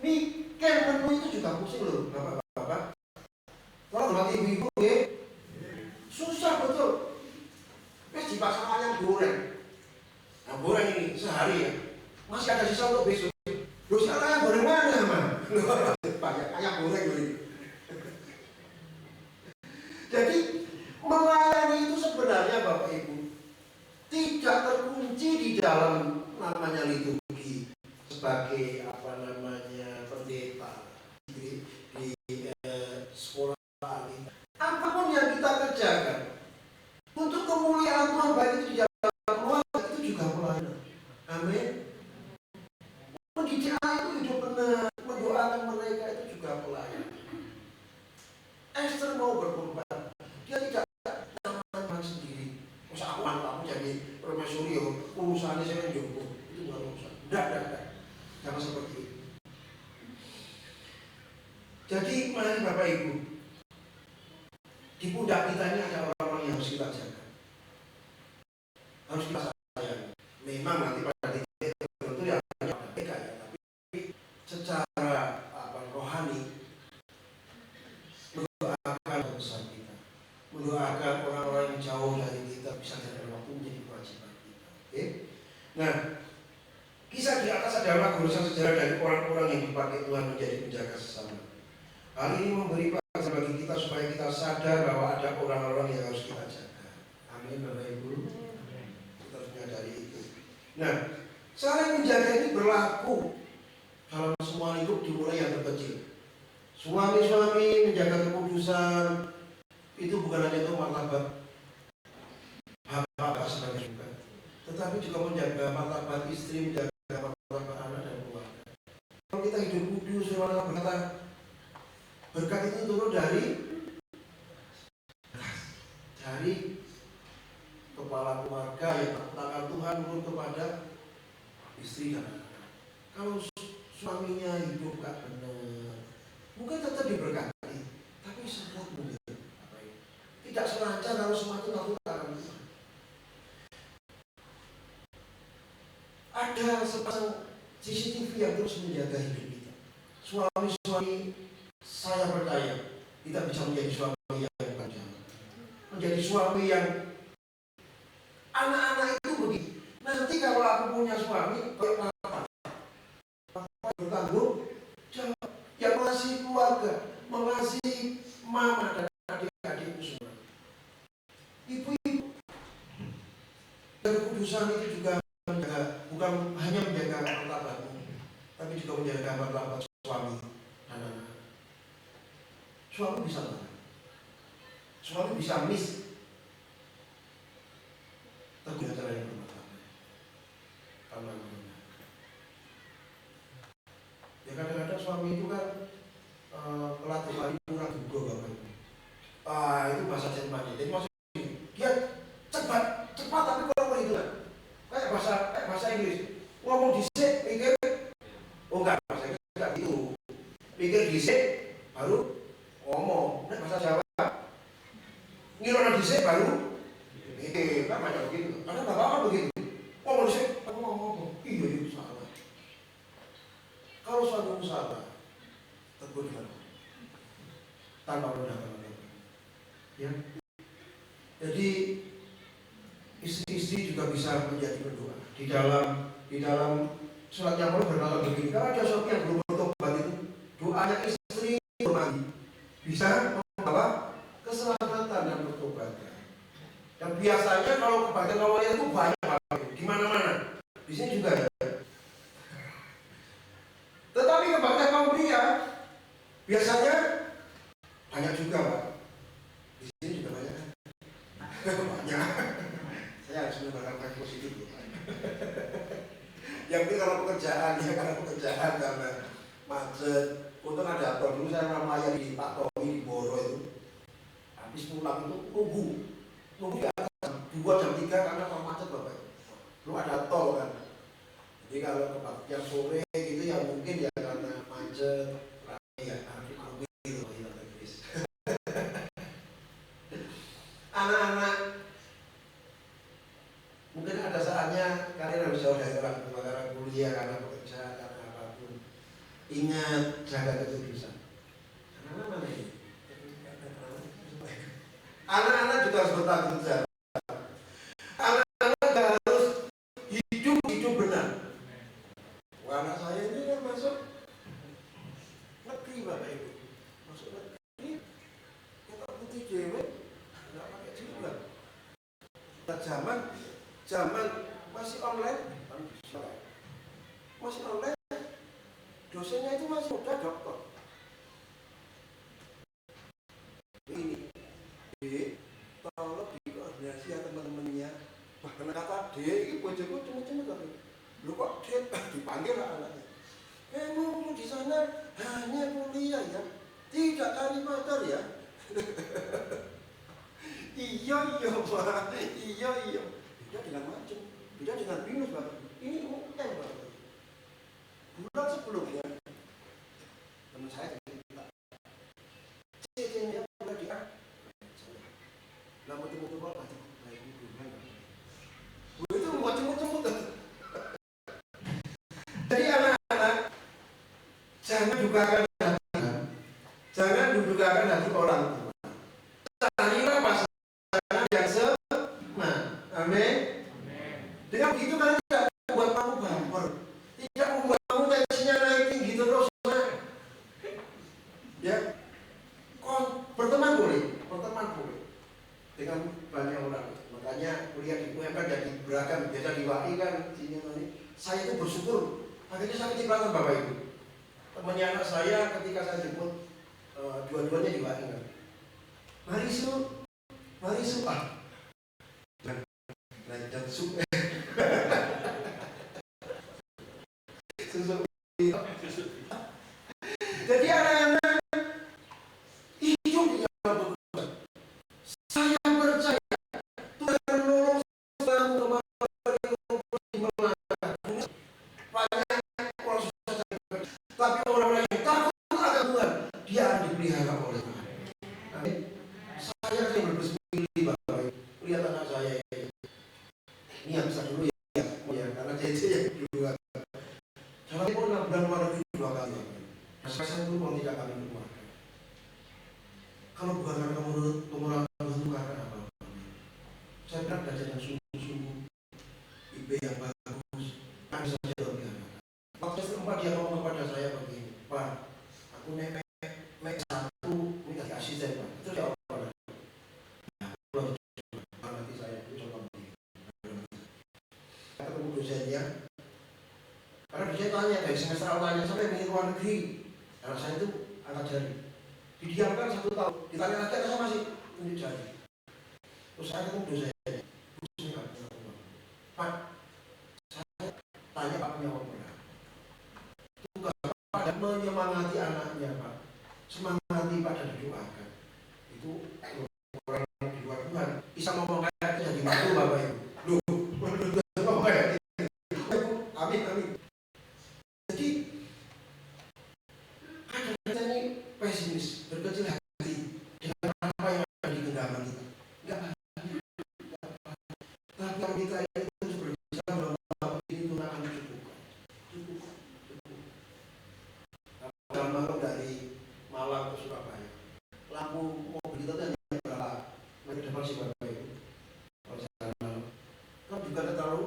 C: Mikir menu itu juga pusing loh Bapak-bapak. Kalau buat ibu-ibu ya, susah betul. Di pasar ayam goreng. Nah goreng ini sehari ya, masih ada sisa untuk besok. Loh sekarang ayam goreng mana man? Banyak ayam goreng ini. Jadi melayani itu sebenarnya Bapak Ibu tidak terkunci di dalam namanya liturgi sebagai pendeta di sekolah. Apapun yang kita kerjakan untuk kemuliaan Tuhan, baik itu di dalam keluarga, itu juga pelayanan. Amin. Mendidik anak itu hidup benar, mendoakan mereka itu juga pelayanan. Ester mau berkorban, dia tidak nyaman sendiri. Masa aku mantap jadi permaisuri, urusannya saya menjoko, itu bukan urusan. Tidak. Jangan seperti itu. Jadi mari Bapak Ibu, di pundak kita ini ada orang-orang yang harus kita jaga, harus kita sayang. Memang nanti pada titik tertentu yang ada mereka ya, tapi secara rohani mendoakan besar kita, mendoakan orang-orang yang jauh dari kita bisa dari waktu menjadi kewajiban kita. Oke? Nah, kisah di atas adalah goresan sejarah dari orang-orang yang dipakai Tuhan menjadi penjaga sesama. Hal ini memberi pelajaran bagi kita supaya kita sadar bahwa ada orang-orang yang harus kita jaga. Amin Bapak Ibu. Kita harus menyadari itu. Nah, saling menjaga ini berlaku dalam semua hidup, dimulai yang terkecil. Suami-suami menjaga kekudusan itu bukan hanya untuk martabat bapak sebagai juga, tetapi juga menjaga martabat istri, menjaga martabat anak dan keluarga. Kalau kita hidup kudus, firman Allah berkata, berkat itu turun dari kepala keluarga yang takut akan Tuhan nurut kepada istri dan anak. Kalau suaminya hidup gak benar, mungkin tetap diberkati, tapi seret mungkin tidak selancar kalau semua itu takut akan Tuhan. Ada sepasang CCTV yang terus menjaga hidup kita. Suami-suami, saya percaya kita bisa menjadi suami yang bukan, menjadi suami yang anak-anak itu begitu. Nanti kalau aku punya suami kayak papa bertanggung jawab, yang mengasihi keluarga, mengasihi mama dan adik-adikku semua. Ibu-ibu dan kekudusan itu juga menjaga, bukan hanya menjaga martabatmu, tapi juga menjaga martabat suami dan anak. Suami bisa marah, suami bisa miss, tapi dengan cara yang bermartabat. Ya kadang-kadang suami itu kan pelatih kali kurang juga bapak itu. Itu bahasa Jerman. Jadi maksudnya dia cepat tapi kurang perhitungan. Kayak bahasa Inggris. Ngomong dhisik mikir, oh enggak, bahasa Inggris enggak gitu. Mikir dhisik baru ngomong. Nah, bahasa Jawa ngirona dhisik baru mikir, kan macam begitu. Karena bapak kan begitu. Ngomong dhisik, aku ngomong. Iya itu salah. Kalau suatu salah, tegur dia tanpa merendahkan. Ya. Jadi istri-istri juga bisa menjadi berdoa. Di dalam surat yang berkata begini, kalau ada suami yang belum bertobat itu, doanya istri bermandi bisa membawa keselamatan dan bertobatnya. Dan biasanya kalau kebaikan awalnya itu banyak di mana-mana. Di sini juga ada. Tetapi kebaikan kaum pria biasanya banyak juga, Pak. Di sini juga banyak. Banyak. Saya harus menggunakan positif, Pak. Yang penting kalau pekerjaan, karena macet. Untung ada aktor dulu saya ramai di Pak Tommy di Boro itu. Habis pulang itu nunggu di atas jam 2 jam 3 karena macet, Bapak. Belum ada tol kan. Jadi kalau kebaktian sore gitu ya mungkin ya karena macet, ya harus gitu. Anak-anak mungkin ada saatnya kalian harus jauh dari orang tua karena kuliah, karena pekerjaan, karena apapun. Ingat jaga kekudusan. Anak-anak mana ini? Anak-anak juga harus bertanggung jawab. Anak-anak harus hidup benar. Anak saya ini kan masuk negeri, Bapak Ibu, masuk negeri kita putih cewek nggak pakai jilbab. Zaman masih online, dosennya itu masih muda dokter. Ini tolong dikoordinasi ya teman-temannya. Bahkan kata D, ini bojoku cuma-cuma tapi lu kok dia dipanggil lah anaknya. Kamu di sana hanya kuliah ya, tidak cari motor ya. Iya Pak, iya. Beda dengan macam, beda dengan minus Bapak. Ini UM Bapak. Bulan sebelumnya teman saya cerita, C-nya udah di A. Lama temu kok ada baik hubungan. Itu macam-macam tuh. Jadi anak-anak jangan dugakan hati orang tua. Carilah pasangan yang sama. Amin. Dengan begitu kalian tidak membuat kamu baper, tidak membuat kamu tensinya naik tinggi terus. Ya, berteman boleh dengan banyak orang. Makanya kuliah di UM kan jadi beragam. Biasa di WAI kan sini. Saya itu bersyukur. Akhirnya saya kecipratan Bapak Ibu. Temannya anak saya ketika saya jemput dua-duanya di WAI kan. Mari su dan su. Jadi anak-anak hidup di dalam Tuhan. Saya percaya Tuhan menolong kedua. Jalan pun 6 bulan luar negeri 2 kali. Saya itu pun tidak kami keluarga. Kalau bukan karena kemurutan itu karena apa? Saya pernah belajar yang sungguh-sungguh, IP yang bagus, kami saja lebih anak. Waktu setempat dia ngomong kepada saya begini, Pak, aku naik 1 minta asisten Pak. Itu dia apa? Nanti saya coba begini. Saya ketemu dosennya, karena dosen tanya dari semester awalnya sampai ingin luar negeri. Karena saya itu angkat jari. Didiamkan 1 tahun, ditanya lagi saya masih tunjuk jari. Terus saya ketemu dosen. Pak, saya tanya Pak punya orang berapa? Tugas Pak dan menyemangati anaknya Pak. Semangati Pak dan didoakan. Itu orang di luar Tuhan bisa ngomong kayak itu jadi malu Bapak Ibu. Loh, kayak gitu. Amin, amin. Jadi kadang kita ini pesimis, berkecil hati dengan apa yang ada di genggaman kita. Enggak apa. Tapi kita itu berbicara bahwa ini Tuhan akan cukup. Dalam malam dari Malang ke Surabaya, lampu mobil kita hanya berapa meter depan sih Bapak Ibu. Kan juga tidak terlalu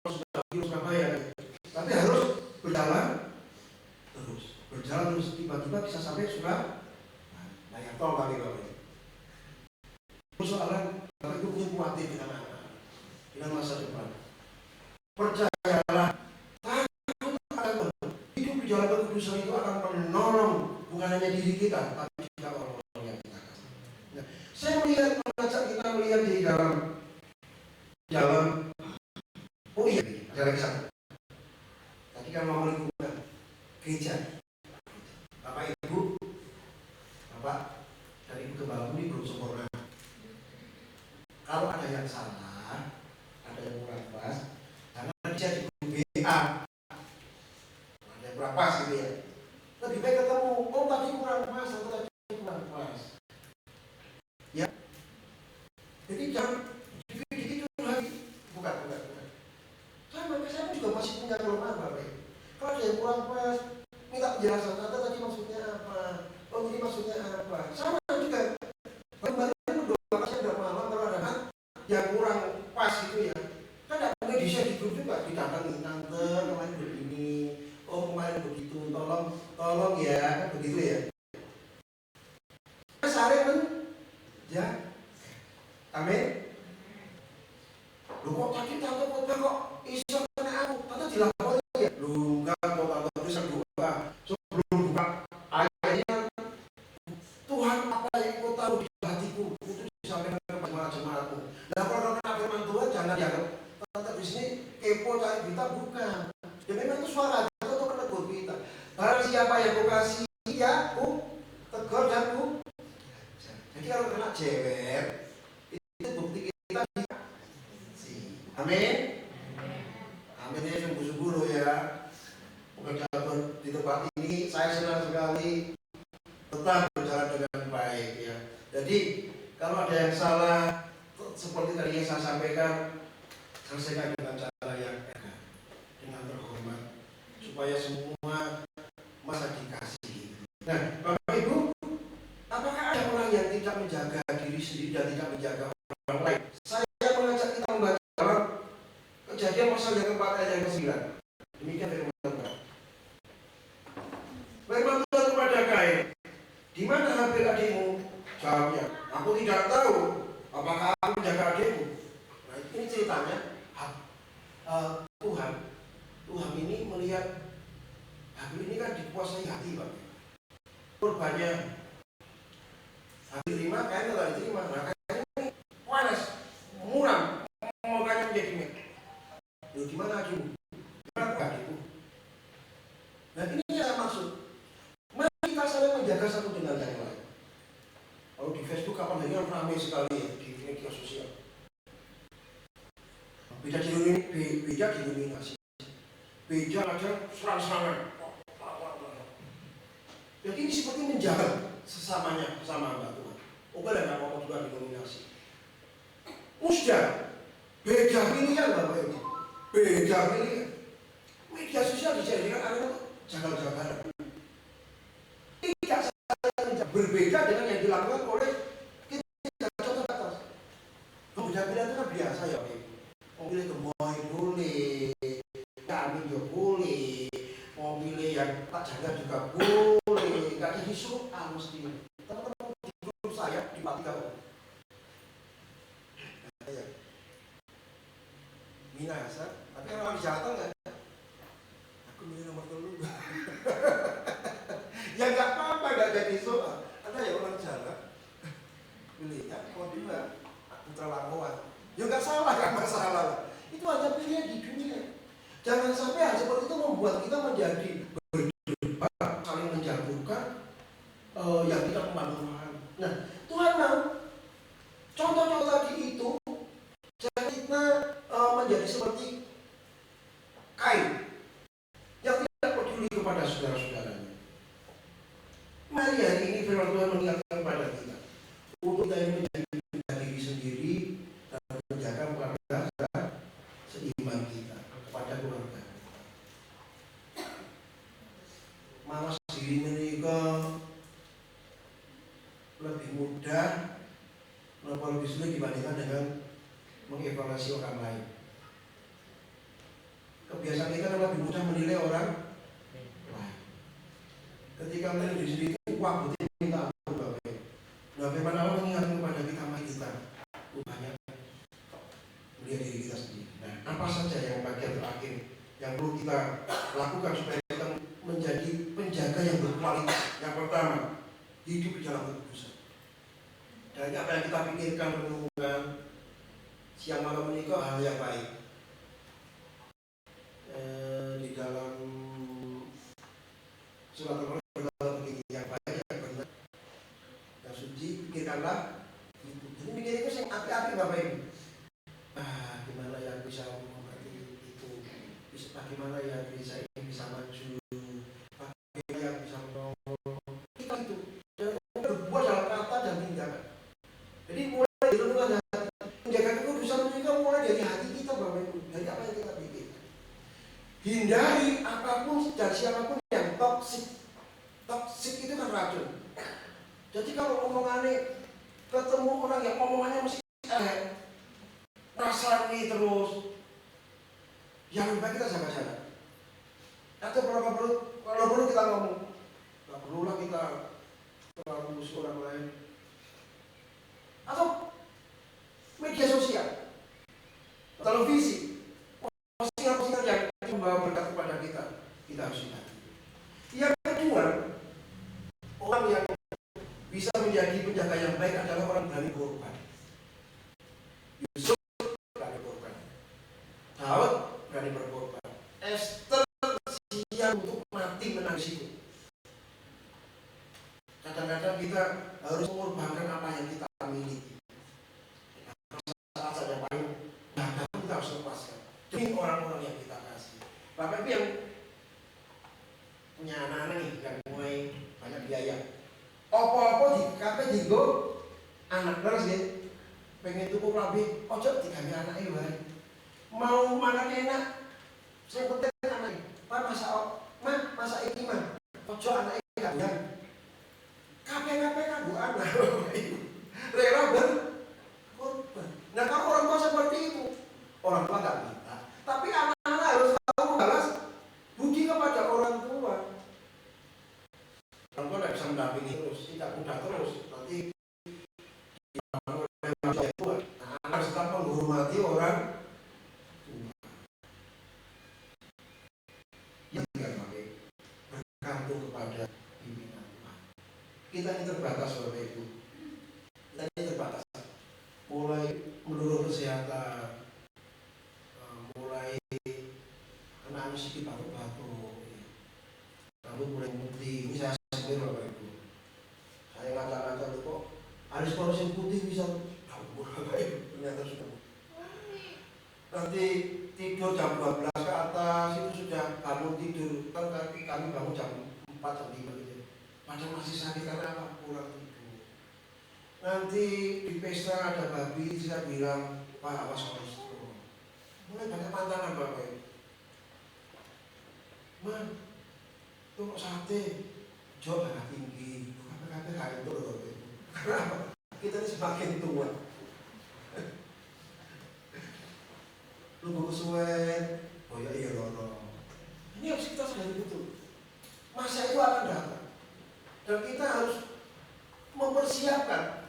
C: sudah di Surabaya, tapi harus berjalan terus tiba-tiba bisa sampai Surabaya. Nah, yang tol kami Bapak Ibu. Persoalan Bapak Ibu punya khawatir dengan masa depan. Percayalah, takut akan hidup di jalan kekudusan itu akan menolong bukan hanya diri kita, tapi juga orang-orang yang kita kasih. Nah, saya mengajak kita melihat di dalam oh iya, ada lagi satu. Tadi kan mau lingkungan gereja. Bapak Ibu, Bapak dan Ibu Gembala ini belum sempurna. Kalau ada yang salah, ada yang kurang pas, jangan bisa di grup BA. Ada yang kurang pas gitu ya. Lebih baik ketemu, oh tadi kurang pas, atau tadi kurang pas. Ya. Jadi jangan dikit-dikit lagi. Bukan. Saya juga masih punya kelemahan Bapak Ibu. Kalau ada yang kurang pas, minta penjelasan, Anda tadi maksudnya apa? Oh ini maksudnya apa? Sama juga. Baru-baru berdoa kasih ada malam kalau ada yang kurang pas itu ya. Kan tidak mungkin di-share di grup juga, didatangi tante kemarin begini, oh kemarin begitu, tolong ya, kan begitu ya. Sehari ya, amin. Lu kok tadi tante kok iso kena aku, tante dilapor ya. Lu enggak kok tante bisa doa sebelum buka ayatnya. Tuhan apa yang kau tahu di hatiku itu disampaikan kepada jemaatmu. Nah kalau kena firman Tuhan jangan dianggap tante di sini kepo cari berita, bukan. Ya memang itu suara Tuhan untuk menegur kita. Barang siapa yang kau kasih ya, tegur dan jadi kalau kena jewer itu bukti kita amin. Amin ya, sungguh-sungguh loh ya. Bekerja di tempat ini saya senang sekali, tetap berjalan dengan baik ya. Jadi kalau ada yang salah seperti tadi yang saya sampaikan, selesaikan dengan cara yang enak, dengan terhormat, supaya semua masa dikasih. Nah Bapak Ibu, apakah ada orang yang tidak menjaga diri sendiri dan tidak menjaga orang lain? Saya mengajak kita membaca dalam Kejadian pasal yang keempat ayat yang ke-9. Demikian firman Tuhan. Firman Tuhan kepada Kain, di mana Habil adikmu? Jawabnya, aku tidak tahu. Apakah aku menjaga adikmu? Nah ini ceritanya. Tuhan ini melihat Habil ini kan dikuasai hati Pak. Korbannya Habil terima, Kain tidak diterima. Nah Kain ini panas, muram, mukanya menjadi merah. Loh gimana adikmu? Gimana adikmu? Nah ini yang saya maksud. Mari kita saling menjaga satu dengan yang lain. Kalau di Facebook kapan hari kan ramai sekali ya, di media sosial. Beda didominasi. Beda ada serang-serangan. Jadi ini seperti menjaga sesamanya, sama hamba Tuhan. Oh boleh nggak mau juga didominasi. Musda, beda pilihan Bapak Ibu. Beda pilihan. Media sosial dijadikan anak jagal-jagalan. Tidak salah, berbeda dengan yang dilakukan oleh kita contoh atas. Beda pilihan itu kan biasa ya, mau pilih gemoy boleh, kami juga boleh, mau pilih yang tak jaga juga boleh, nggak jadi suruh mesti. Teman-teman di grup saya di Patika, Minasa, tapi kan orang di Jakarta nggak. Aku milih nomor 3. Ya nggak apa-apa, nggak jadi soal. Ada ya orang Jawa pilih ya nomor 2 putra Lamongan. Ya nggak salah, nggak masalah. Itu hanya pilihan di dunia. Jangan sampai hal seperti itu membuat kita menjadi berdebat, saling menjatuhkan yang tidak memahami. Nah, Tuhan mau contoh-contoh tadi itu jangan kita menjadi seperti Kain yang tidak peduli kepada saudara-saudaranya. Mari hari ini firman Tuhan mengingatkan kepada kita untuk kita menjadi diri sendiri dan menjaga keluarga seiman kita kepada keluarga. Mawas diri menikah lebih mudah, lebih sulit dibandingkan dengan mengevaluasi orang lain. Kebiasaan kita adalah lebih mudah menilai orang lain. Ketika menilai diri sendiri itu wah betul minta ampun Bapak. Nah, firman Allah mengingatkan kepada kita, mari kita banyak melihat diri kita sendiri. Nah, apa saja yang bagian terakhir yang perlu kita lakukan supaya kita menjadi penjaga yang berkualitas? Yang pertama, hidup di dalam kekudusan. Dari apa yang kita pikirkan, renungkan siang malam menikah hal yang baik. Di dalam surat Al-Quran berkata begini, yang baik, yang benar, yang suci, pikirkanlah itu. Jadi mikir itu yang api-api Bapak Ibu. Gimana ya bisa mengerti itu, bagaimana ya bisa ini bisa maju, bagaimana yang bisa menolong kita itu. Dan berbuat dalam kata dan tindakan. Jadi mulai dari renungan hati, menjaga kekudusan itu mulai dari hati kita Bapak Ibu, dari apa yang kita pikir. Hindari apapun dan siapapun yang toksik. Toksik itu kan racun. Jadi kalau omongannya ketemu orang yang omongannya mesti rasani terus, yang lebih baik kita jaga-jaga. Atau kalau perlu kita ngomong, nggak perlulah kita terlalu musuh orang lain. Atau media sosial, televisi, postingan-postingan yang membawa berkat kepada kita, kita harus hindari. Yang kedua, orang yang bisa menjadi penjaga yang baik adalah orang berani berkorban. Yusuf berani berkorban, Daud berani berkorban, Esther siap untuk mati menangisiku. Kadang-kadang kita harus mengorbankan apa yang kita miliki. Saat yang paling bahkan kita harus lepaskan demi orang-orang yang kita kasih. Bapak Ibu yang punya anak-anak nih yang mulai banyak biaya, apa-apa di kafe digo anak terus ya, pengen tuku lebih, ojo diganti anaknya wae. Mau makan enak, saya penting anaknya. Pak masa ini mah, ojo anaknya gantian. Kafe-kafe kan bu anak, rela berkorban. Nah kalau orang tua seperti itu, orang tua nggak minta, tapi anak-anak harus tahu membalas budi kepada orang tua. Orang tua tidak bisa mendampingi terus, tidak mudah terus. Nanti dibangun oleh orang tua. Nah, anak harus tetap menghormati orang tua. Yang tidak pakai bergantung kepada pimpinan Tuhan. Kita ini terbatas Bapak Ibu. Kita ini terbatas. Mulai menurun kesehatan, mulai kena musik batuk-batuk, lalu mulai putih. Ini saya sendiri Bapak Ibu. Saya ngaca-ngaca tuh kok alis poros yang putih bisa kabur Bapak Ibu. Ternyata sudah. Nanti tidur jam 12 ke atas itu sudah bangun tidur. Kan kami bangun jam 4 jam 5 gitu. Padahal masih sakit karena apa? Kurang tidur. Nanti di pesta ada babi, saya bilang Pak awas kolesterol. Mulai banyak pantangan Bapak Ibu. Man, tuh sate, jauh darah tinggi, kata-kata kayak itu loh Bapak Ibu. Kenapa? Kita ini semakin tua. Lu mau kesuwen, oh ya iya loh. Ini harus kita sadari betul. Masa itu akan datang. Dan kita harus mempersiapkan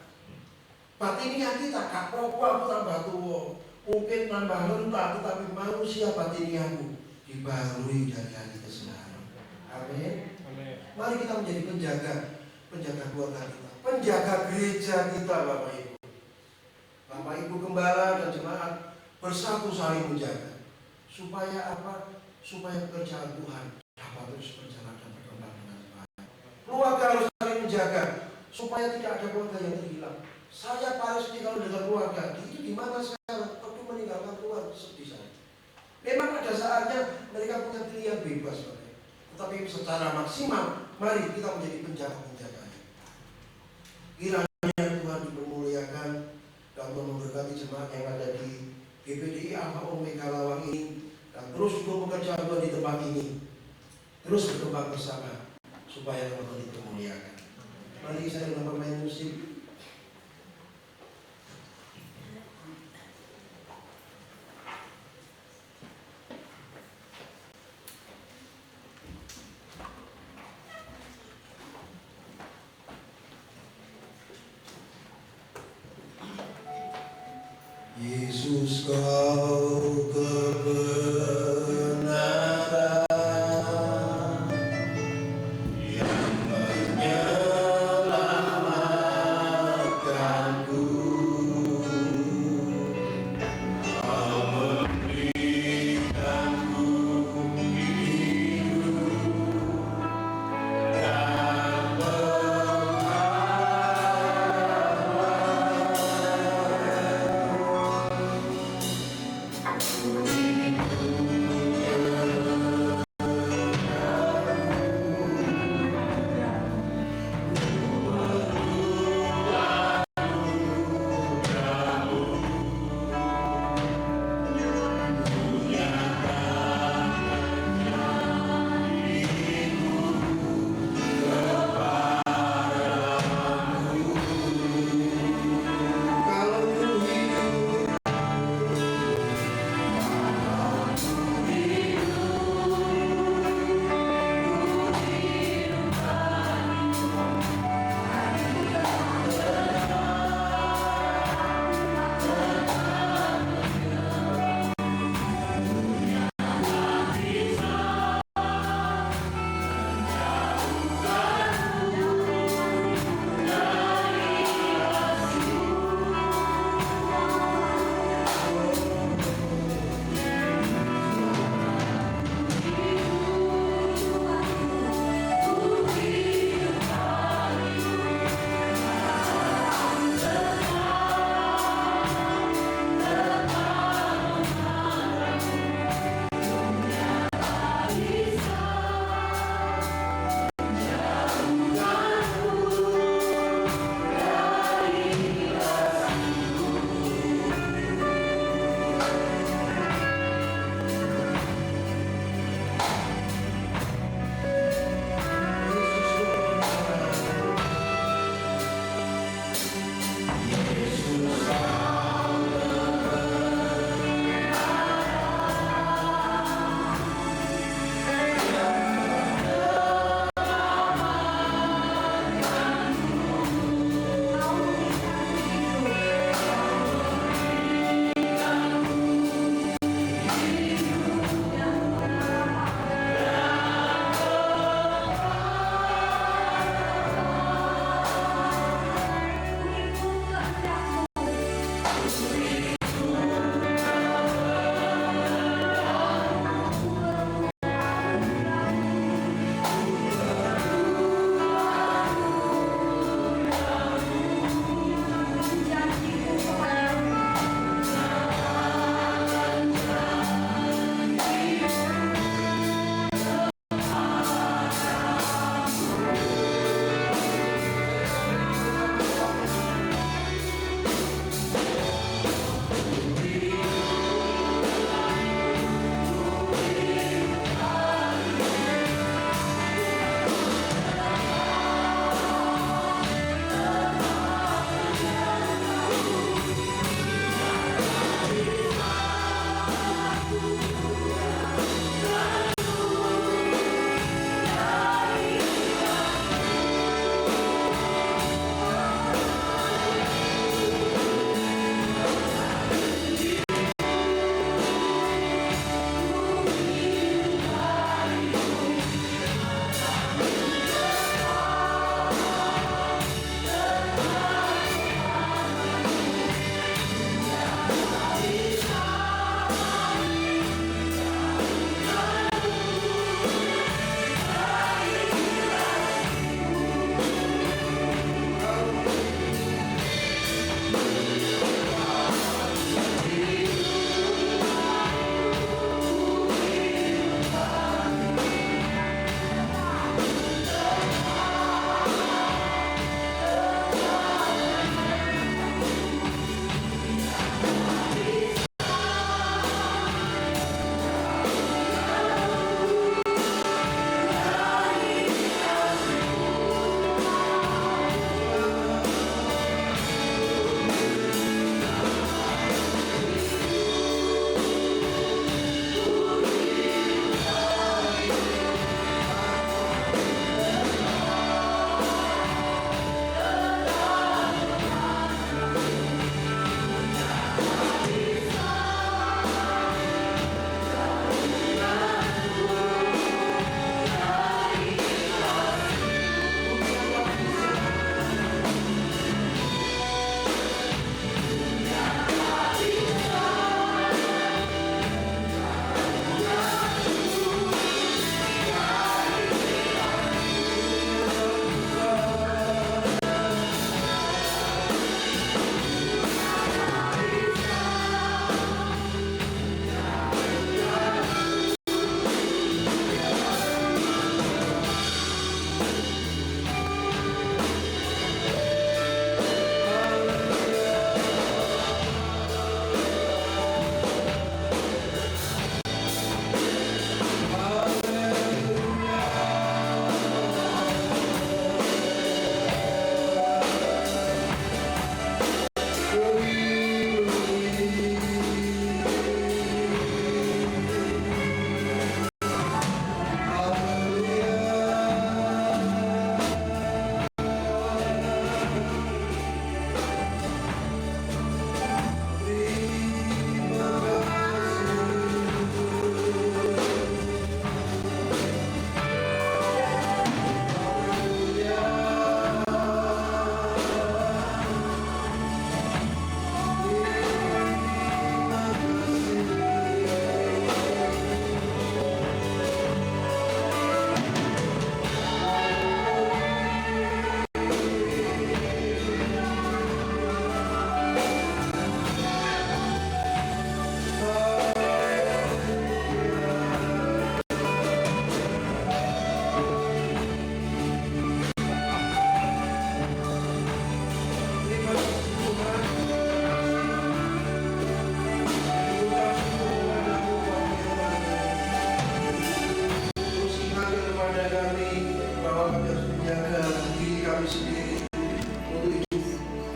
C: batiniah kita. Kak Propo aku tambah tua, mungkin tambah lentah, tetapi manusia batiniahmu dibarui dari hari ke hari. Amin. Mari kita menjadi penjaga keluarga kita, penjaga gereja kita, Bapak Ibu. Bapak Ibu gembala dan jemaat bersatu saling menjaga. Supaya apa? Supaya pekerjaan Tuhan dapat terus berjalan dan berkembang dengan baik. Keluarga harus saling menjaga supaya tidak ada keluarga yang terhilang. Saya pasti kalau dengan keluarga itu di mana sekarang? Aku meninggalkan Tuhan, sedih saya. Memang ada saatnya mereka punya pilihan bebas, tetapi secara maksimal mari kita menjadi penjaga-penjaganya. Kiranya Tuhan dipermuliakan dan memberkati jemaat yang ada di GPDI Alpha Omega Lawang ini, dan terus juga pekerjaan Tuhan di tempat ini terus berkembang bersama supaya Tuhan dipermuliakan. Mari saya dengan pemain musik. Yesus kau kebenaran yang menyelamatkanku. Kau memberikanku hidup dan pengalaman.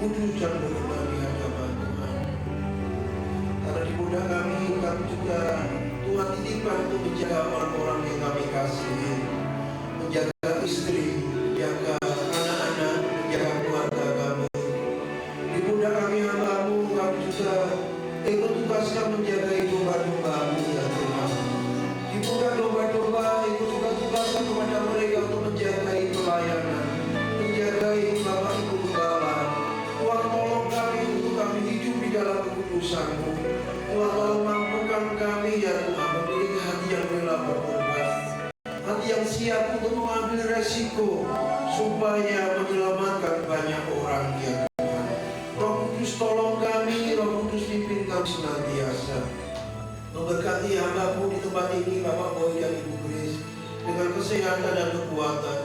C: kudus dan berkenan di hadapan Tuhan. Karena di pundak kami juga Tuhan titipkan untuk menjaga orang-orang yang kami kasihi, menjaga istri, menjaga anak-anak, menjaga keluarga kami. Di pundak kami hamba-Mu, kami juga tugaskan menjaga domba-domba-Mu ya Tuhan. Di pundak domba-domba itu juga tugaskan kepada mereka untuk menjagai pelayanan, menjagai Bapak Ibu Gembala. Tuhan tolong kami untuk kami hidup di dalam kekudusan-Mu. Tuhan tolong mampukan kami ya Tuhan memiliki hati yang rela berkorban, hati yang siap untuk mengambil resiko supaya menyelamatkan banyak orang ya Tuhan. Roh Kudus tolong kami, Roh Kudus pimpin kami senantiasa. Memberkati hamba-Mu di tempat ini, Bapak Boy dan Ibu Grace, dengan kesehatan dan kekuatan,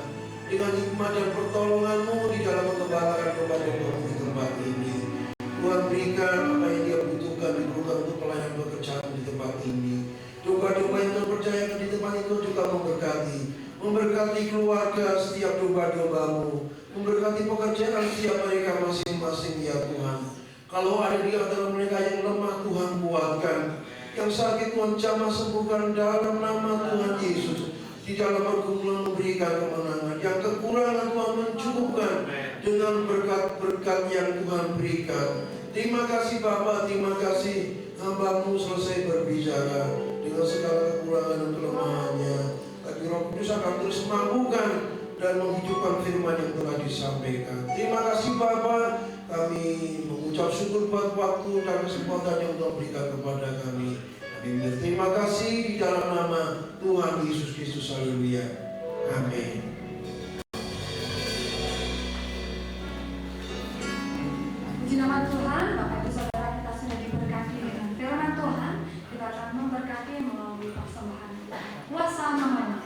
C: dengan hikmat dan pertolongan-Mu di dalam mengembalakan domba-domba-Mu di tempat ini. Tuhan berikan apa yang dia butuhkan, dibutuhkan untuk pelayanan pekerjaan di tempat ini. Domba-domba yang terpercayakan di tempat itu juga memberkati keluarga setiap domba-domba-Mu, memberkati pekerjaan setiap mereka masing-masing ya Tuhan. Kalau ada di antara mereka yang lemah, Tuhan kuatkan. Yang sakit Tuhan jamah sembuhkan dalam nama Tuhan Yesus. Di dalam pergumulan memberikan kemenangan. Yang kekurangan Tuhan mencukupkan dengan berkat-berkat yang Tuhan berikan. Terima kasih Bapa, terima kasih hamba-Mu selesai berbicara dengan segala kekurangan dan kelemahannya. Tapi Roh Kudus akan terus mampukan dan menghidupkan firman yang telah disampaikan. Terima kasih Bapa, kami mengucap syukur buat waktu dan kesempatan yang Tuhan berikan kepada kami. Kami berterima kasih di dalam nama Tuhan Yesus Kristus. Haleluya. Amin.
A: Puji nama Tuhan, Bapak Ibu Saudara, kita sudah diberkati dengan firman Tuhan. Kita akan memberkati melalui persembahan kuasa namanya.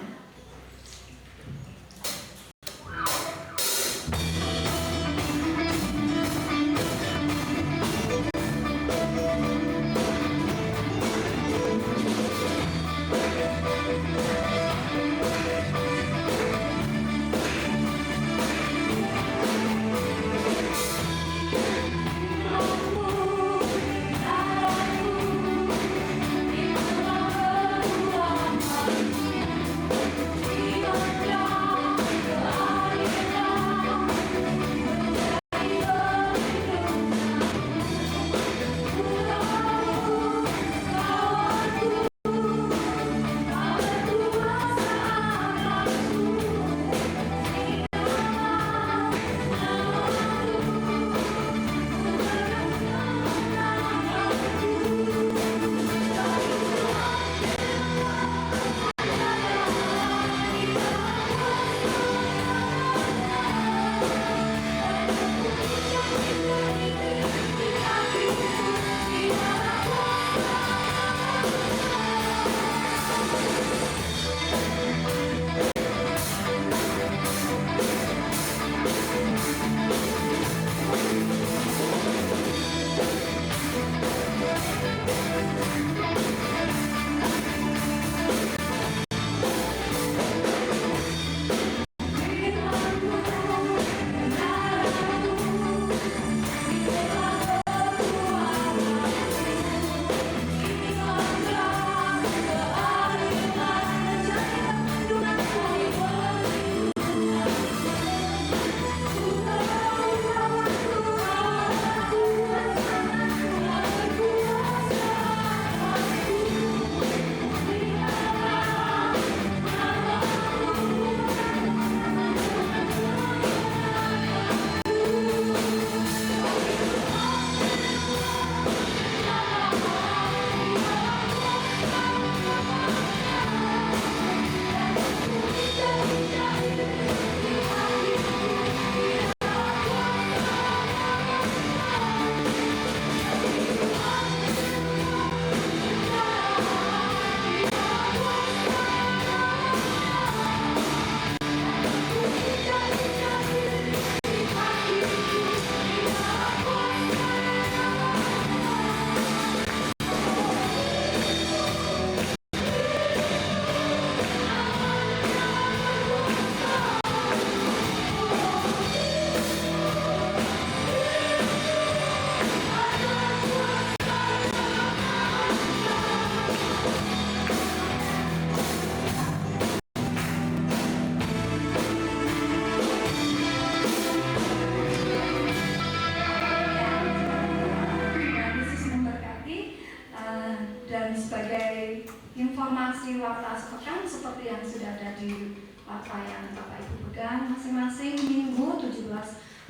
A: warta sepekan seperti yang sudah ada di warta yang Bapak Ibu pegang masing-masing. Minggu 17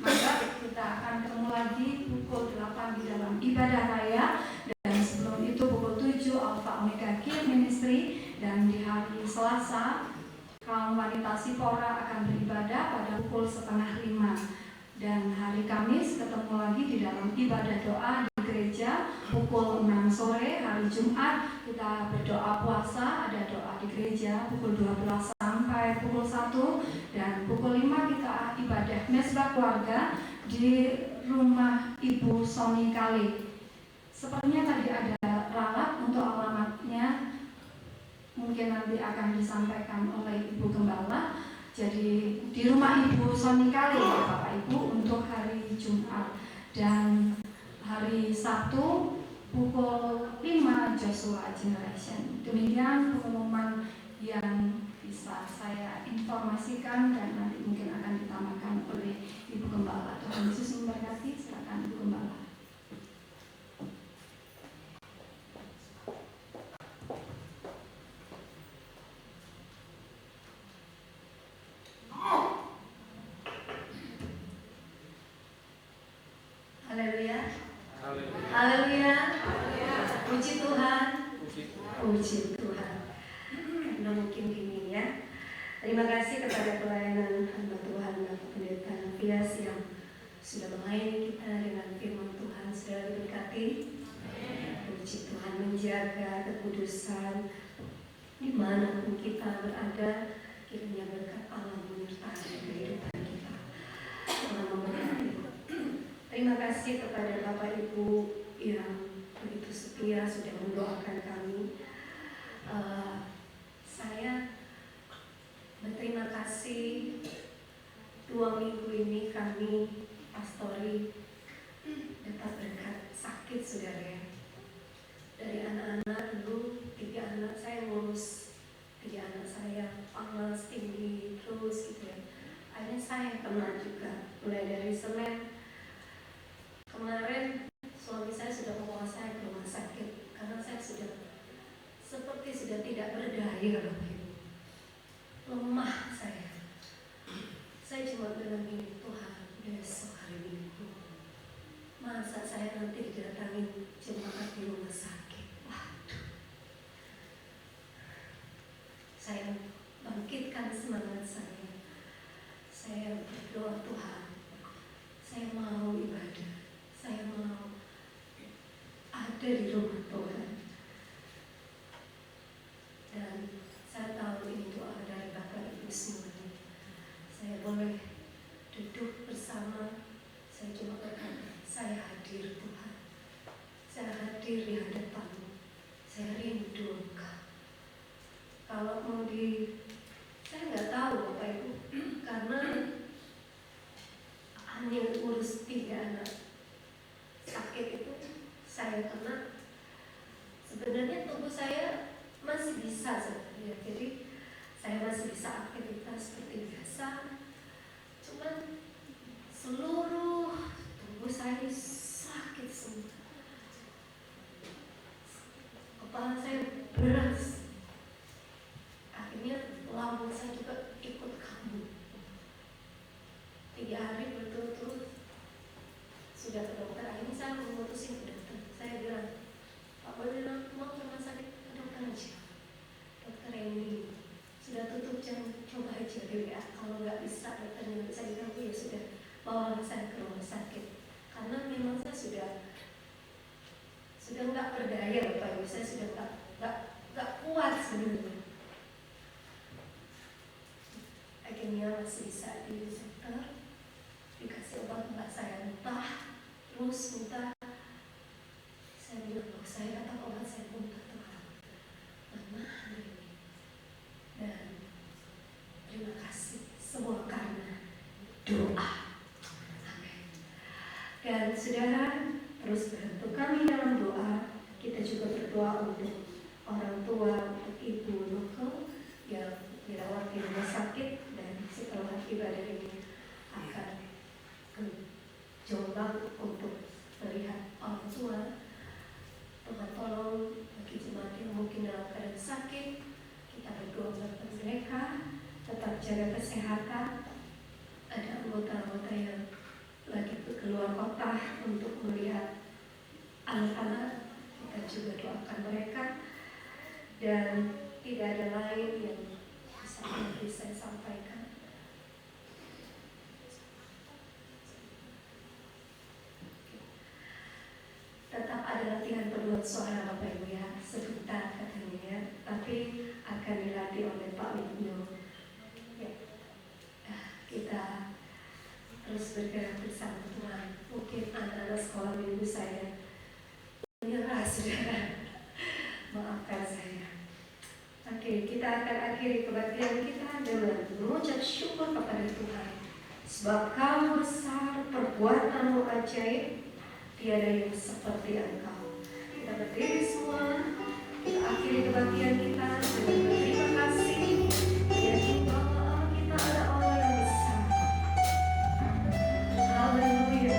A: Maret kita akan ketemu lagi pukul 8 di dalam ibadah raya, dan sebelum itu pukul 7 Alpha Omega Kids Ministry, dan di hari Selasa kaum wanita Sipora akan beribadah pada pukul 4:30, dan hari Kamis ketemu lagi di dalam ibadah doa di gereja pukul 6 sore. Hari Jumat kita berdoa puasa, ada doa di gereja pukul 12 sampai pukul 1, dan pukul 5 kita ibadah mesbah keluarga di rumah Ibu Soni Kali. Sepertinya tadi ada ralat untuk alamatnya, mungkin nanti akan disampaikan oleh Ibu Gembala. Jadi di rumah Ibu Soni Kali ya Bapak Ibu untuk hari Jumat, dan hari Sabtu pukul 5 Joshua Generation. Demikian pengumuman yang bisa saya informasikan, dan nanti mungkin akan ditambahkan oleh Ibu Gembala. Tuhan Yesus memberkati. Silakan Ibu Gembala. Haleluya. Haleluya. Puji Tuhan. Puji Tuhan. Karena mungkin gini ya. Terima kasih kepada pelayanan hamba Tuhan Bapak Pendeta Nafias yang sudah melayani kita dengan firman Tuhan. Sudah diberkati. Puji Tuhan, menjaga kekudusan dimanapun kita berada. Kiranya berkat Allah menyertai kehidupan kita. Tuhan memberkati. Terima kasih kepada Bapak Ibu yang begitu setia sudah mendoakan kami. Saya berterima kasih 2 minggu ini kami pastori dapat berkat sakit, saudara ya. Dari anak-anak dulu 3 anak saya ngurus 3 anak saya panas tinggi terus gitu ya. Akhirnya saya kena juga mulai dari Senin kemarin. Suami saya sudah membawa saya ke rumah sakit karena saya seperti sudah tidak berdaya, lemah saya. Saya cuma bilang gini, Tuhan besok hari Minggu masa saya nanti didatangin jemaat di rumah sakit. Waduh. Saya bangkitkan semangat saya. Saya berdoa, Tuhan, saya mau ibadah, saya mau ada di rumah Tuhan. Dan saya tahu ini doa dari Bapak Ibu semuanya. Saya boleh duduk bersama. Saya cuma berkata, saya hadir Tuhan. Saya hadir di hadapan-Mu. Saya rindu Engkau. Kalau mau saya nggak tahu Bapak Ibu, karena hanya urus 3 anak sakit itu saya kena. Sebenarnya tubuh saya masih bisa sebenarnya, jadi saya masih bisa aktivitas seperti biasa. Cuman seluruh tubuh saya sakit semua. Kepala saya berat. Akhirnya lambung saya juga ikut kambuh. 3 hari berturut-turut sudah ke dokter. Akhirnya saya memutusin ke dokter. Saya bilang, Pak boleh mau ke rumah sakit, ke dokter aja. Dokter ini sudah tutup jam, coba aja dulu ya. Kalau nggak bisa, dokternya nggak bisa diganggu, ya sudah bawa saya ke rumah sakit. Karena memang saya sudah nggak berdaya, Bapak Ibu. Saya sudah nggak kuat sebenarnya. Akhirnya masih bisa di dokter, dikasih obat, mbak saya muntah, terus muntah. Saya bilang, loh, saya dapat obat, saya muntah Tuhan. Mana ini? Dan terima kasih semua karena doa. Amin. Dan saudara, terus bantu kami dalam doa. Kita juga berdoa untuk orang tua, untuk ibu Nukel yang dirawat di rumah sakit, dan setelah ibadah ini akan ke Jombang untuk melihat orang tua. Tuhan tolong bagi jemaat yang mungkin dalam keadaan sakit, jaga kesehatan. Ada anggota-anggota yang lagi keluar kota untuk melihat anak-anak, kita juga doakan mereka. Dan tidak ada lain yang bisa saya sampaikan. Tetap ada latihan paduan suara Bapak Ibu ya, sebentar katanya, tapi akan dilatih oleh Pak Wibno. Ya. Kita terus bergerak bersama Tuhan. Mungkin anak-anak sekolah minggu saya menyerah, saudara. Maafkan saya. Oke, kita akan akhiri kebaktian kita dengan mengucap syukur kepada Tuhan. Sebab Kau besar, perbuatanmu ajaib, tiada yang seperti Engkau. Kita berdiri semua, kita akhiri kebaktian kita dengan berterima kasih. Yakini bahwa Allah kita adalah Allah yang besar. Haleluya.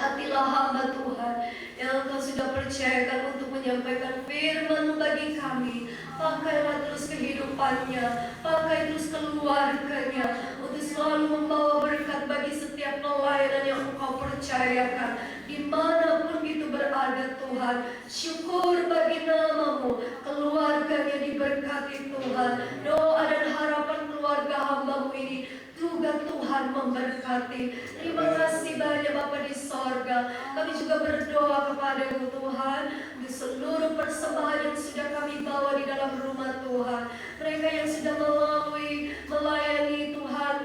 A: Berkatilah hamba Tuhan yang Engkau sudah percayakan untuk menyampaikan firman bagi kami. Pakailah terus kehidupannya, pakai terus keluarganya untuk selalu membawa berkat bagi setiap pelayanan yang Engkau percayakan. Dimanapun itu berada Tuhan, syukur bagi nama-Mu. Keluarganya diberkati Tuhan. Doa dan harapan keluarga hamba-Mu ini juga Tuhan memberkati. Terima kasih banyak Bapa di sorga. Kami juga berdoa kepada-Mu Tuhan di seluruh persembahan yang sudah kami bawa di dalam rumah Tuhan. Mereka yang sudah melayani Tuhan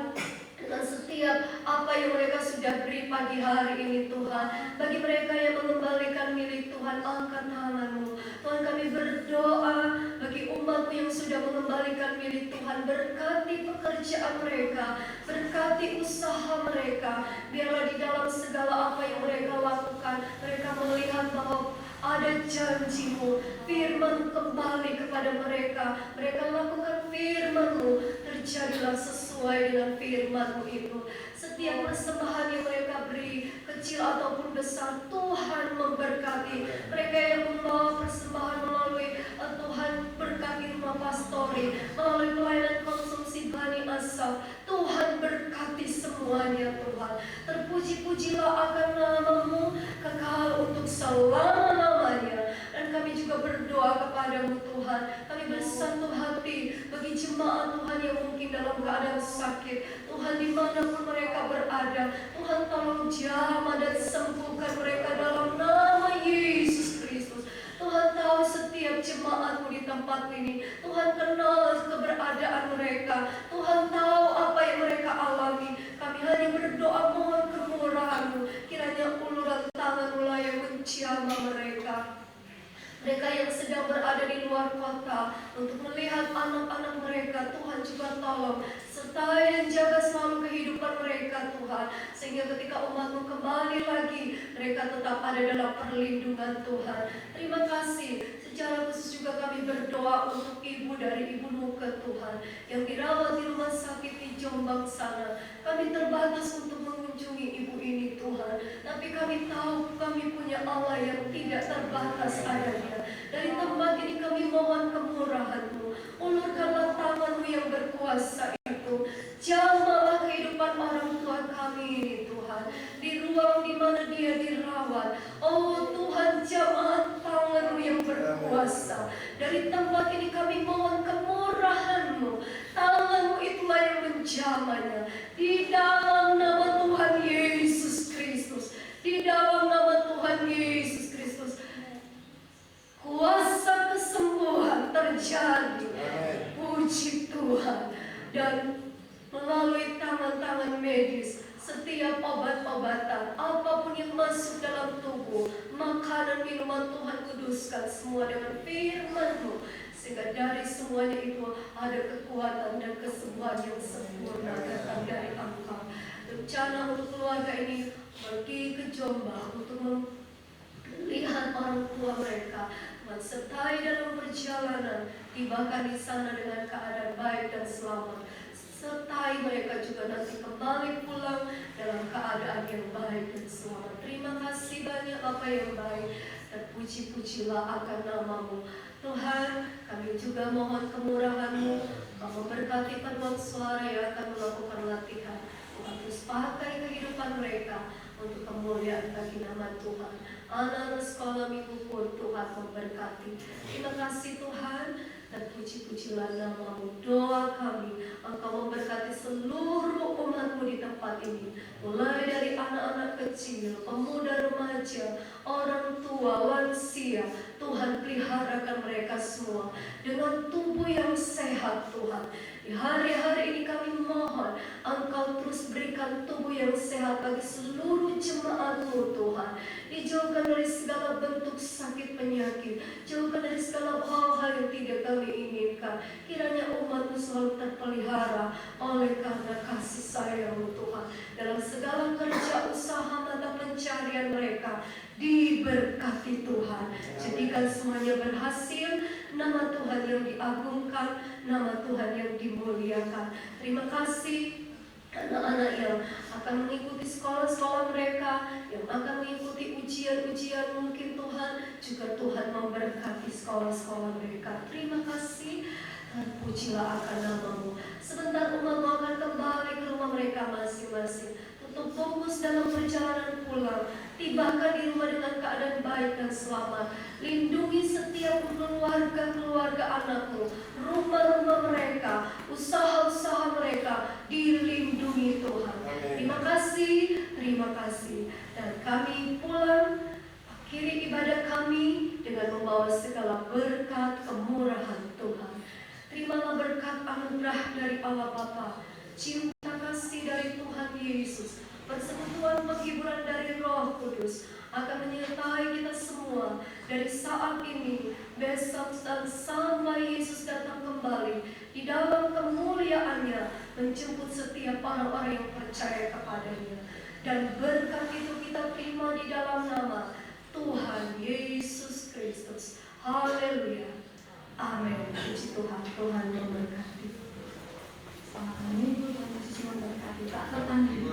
A: dengan setiap apa yang mereka sudah beri pagi hari ini Tuhan. Bagi mereka yang mengembalikan milik Tuhan, angkat tangan-Mu Tuhan. Kami berdoa bagi umat-Mu yang sudah mengembalikan milik Tuhan. Berkati pekerjaan mereka, berkati usaha mereka. Biarlah di dalam segala apa yang mereka lakukan, mereka melihat bahwa ada janji-Mu, firman kembali kepada mereka. Mereka lakukan firman-Mu, terjadilah sesuai dengan firman-Mu itu. Setiap persembahan yang mereka beri, kecil ataupun besar, Tuhan memberkati. Mereka yang membawa persembahan melalui Tuhan berkati rumah pastori, melalui pelayanan konsumsi Bani Asaf, Tuhan berkati semuanya Tuhan. Terpuji-pujilah akan nama-Mu kekal untuk selama-lamanya. Dan kami juga berdoa kepada-Mu Tuhan. Kami bersatu hati bagi jemaat Tuhan yang mungkin dalam keadaan sakit. Tuhan dimanapun mereka berada, Tuhan tolong jamah dan sembuhkan mereka dalam nama Yesus Kristus. Tuhan tahu setiap jemaat-Mu di tempat ini. Tuhan kenal keberadaan mereka. Tuhan tahu apa yang mereka alami. Kami hanya berdoa mohon kemurahan-Mu. Kiranya uluran tangan-Mu lah yang menjamah mereka. Mereka yang sedang berada di luar kota untuk melihat anak-anak mereka, Tuhan juga tolong sertai dan jaga selalu kehidupan mereka Tuhan, sehingga ketika umat-Mu kembali lagi, mereka tetap ada dalam perlindungan Tuhan. Terima kasih. Secara khusus juga kami berdoa untuk ibu dari Ibu Nuke Tuhan yang dirawat di rumah sakit di Jombang sana. Kami terbatas untuk mengunjungi ibu ini Tuhan, tapi kami tahu kami punya Allah yang tidak terbatas adanya. Dari tempat ini kami mohon kemurahan-Mu, ulurkanlah tangan-Mu yang berkuasa itu, jamahlah kehidupan orang tua kami ini Tuhan, di ruang di mana dia dirawat. Oh Tuhan, jamah tangan-Mu yang berkuasa. Dari tempat ini kami mohon kemurahan-Mu, tangan-Mu itulah yang menjamahnya. Di dalam nama Tuhan Yesus Kristus, di dalam nama Tuhan Yesus Kristus, kuasa kesembuhan terjadi. Puji Tuhan. Dan melalui tangan-tangan medis, setiap obat-obatan, apapun yang masuk dalam tubuh, makanan, minuman, Tuhan kuduskan semua dengan firman-Mu, sehingga dari semuanya itu ada kekuatan dan kesembuhan yang sempurna datang dari Engkau. Rencana untuk keluarga ini pergi ke Jombang untuk melihat orang tua mereka, sertai dalam perjalanan, tibakan di sana dengan keadaan baik dan selamat. Sertai mereka juga nanti kembali pulang dalam keadaan yang baik dan selamat. Terima kasih banyak Bapa yang baik, dan puji-pujilah akan nama-Mu Tuhan. Kami juga mohon kemurahan-Mu, Kau memberkati paduan suara yang akan melakukan latihan. Tuhan terus pakai kehidupan mereka untuk kemuliaan bagi nama Tuhan. Anak-anak sekolah minggu pun Tuhan memberkati. Terima kasih Tuhan, dan puji-pujilah nama-Mu. Doa kami, Engkau memberkati seluruh umat-Mu di tempat ini, mulai dari anak-anak kecil, pemuda remaja, orang tua, lansia. Tuhan peliharakan mereka semua dengan tubuh yang sehat Tuhan. Di hari-hari ini kami mohon Engkau terus berikan tubuh yang sehat bagi seluruh jemaat-Mu Tuhan. Dijauhkan dari segala bentuk sakit penyakit, jauhkan dari segala hal-hal yang tidak kami inginkan. Kiranya umat-Mu selalu terpelihara oleh karena kasih sayang-Mu Tuhan. Dalam segala kerja usaha mata pencarian mereka, diberkati Tuhan. Jadikan semuanya berhasil, nama Tuhan yang diagungkan, nama Tuhan yang dimuliakan. Terima kasih anak-anak yang akan mengikuti sekolah-sekolah mereka, yang akan mengikuti Juga Tuhan memberkati sekolah-sekolah mereka. Terima kasih dan pujilah akan nama-Mu. Sebentar umat-Mu akan kembali ke rumah mereka masing-masing. Tutup fokus dalam perjalanan pulang. Tibakan di rumah dengan keadaan baik dan selamat. Lindungi setiap keluarga-keluarga anak-Mu, rumah-rumah mereka, usaha-usaha mereka dilindungi Tuhan. Terima kasih. Dan kami pulang, akhiri ibadah kami dengan membawa segala berkat kemurahan Tuhan. Terimalah berkat anugerah dari Allah Bapa, cinta kasih dari Tuhan Yesus, persekutuan penghiburan dari Roh Kudus akan menyertai kita semua dari saat ini, besok, dan sampai Yesus datang kembali di dalam kemuliaannya menjemput setiap orang-orang yang percaya kepadanya. Dan berkat itu kita terima di dalam nama Tuhan Yesus Kristus. Haleluya. Amin. Puji Tuhan. Tuhan memberkati. Selamat minggu. Tuhan Yesus memberkati. Tak tertanding.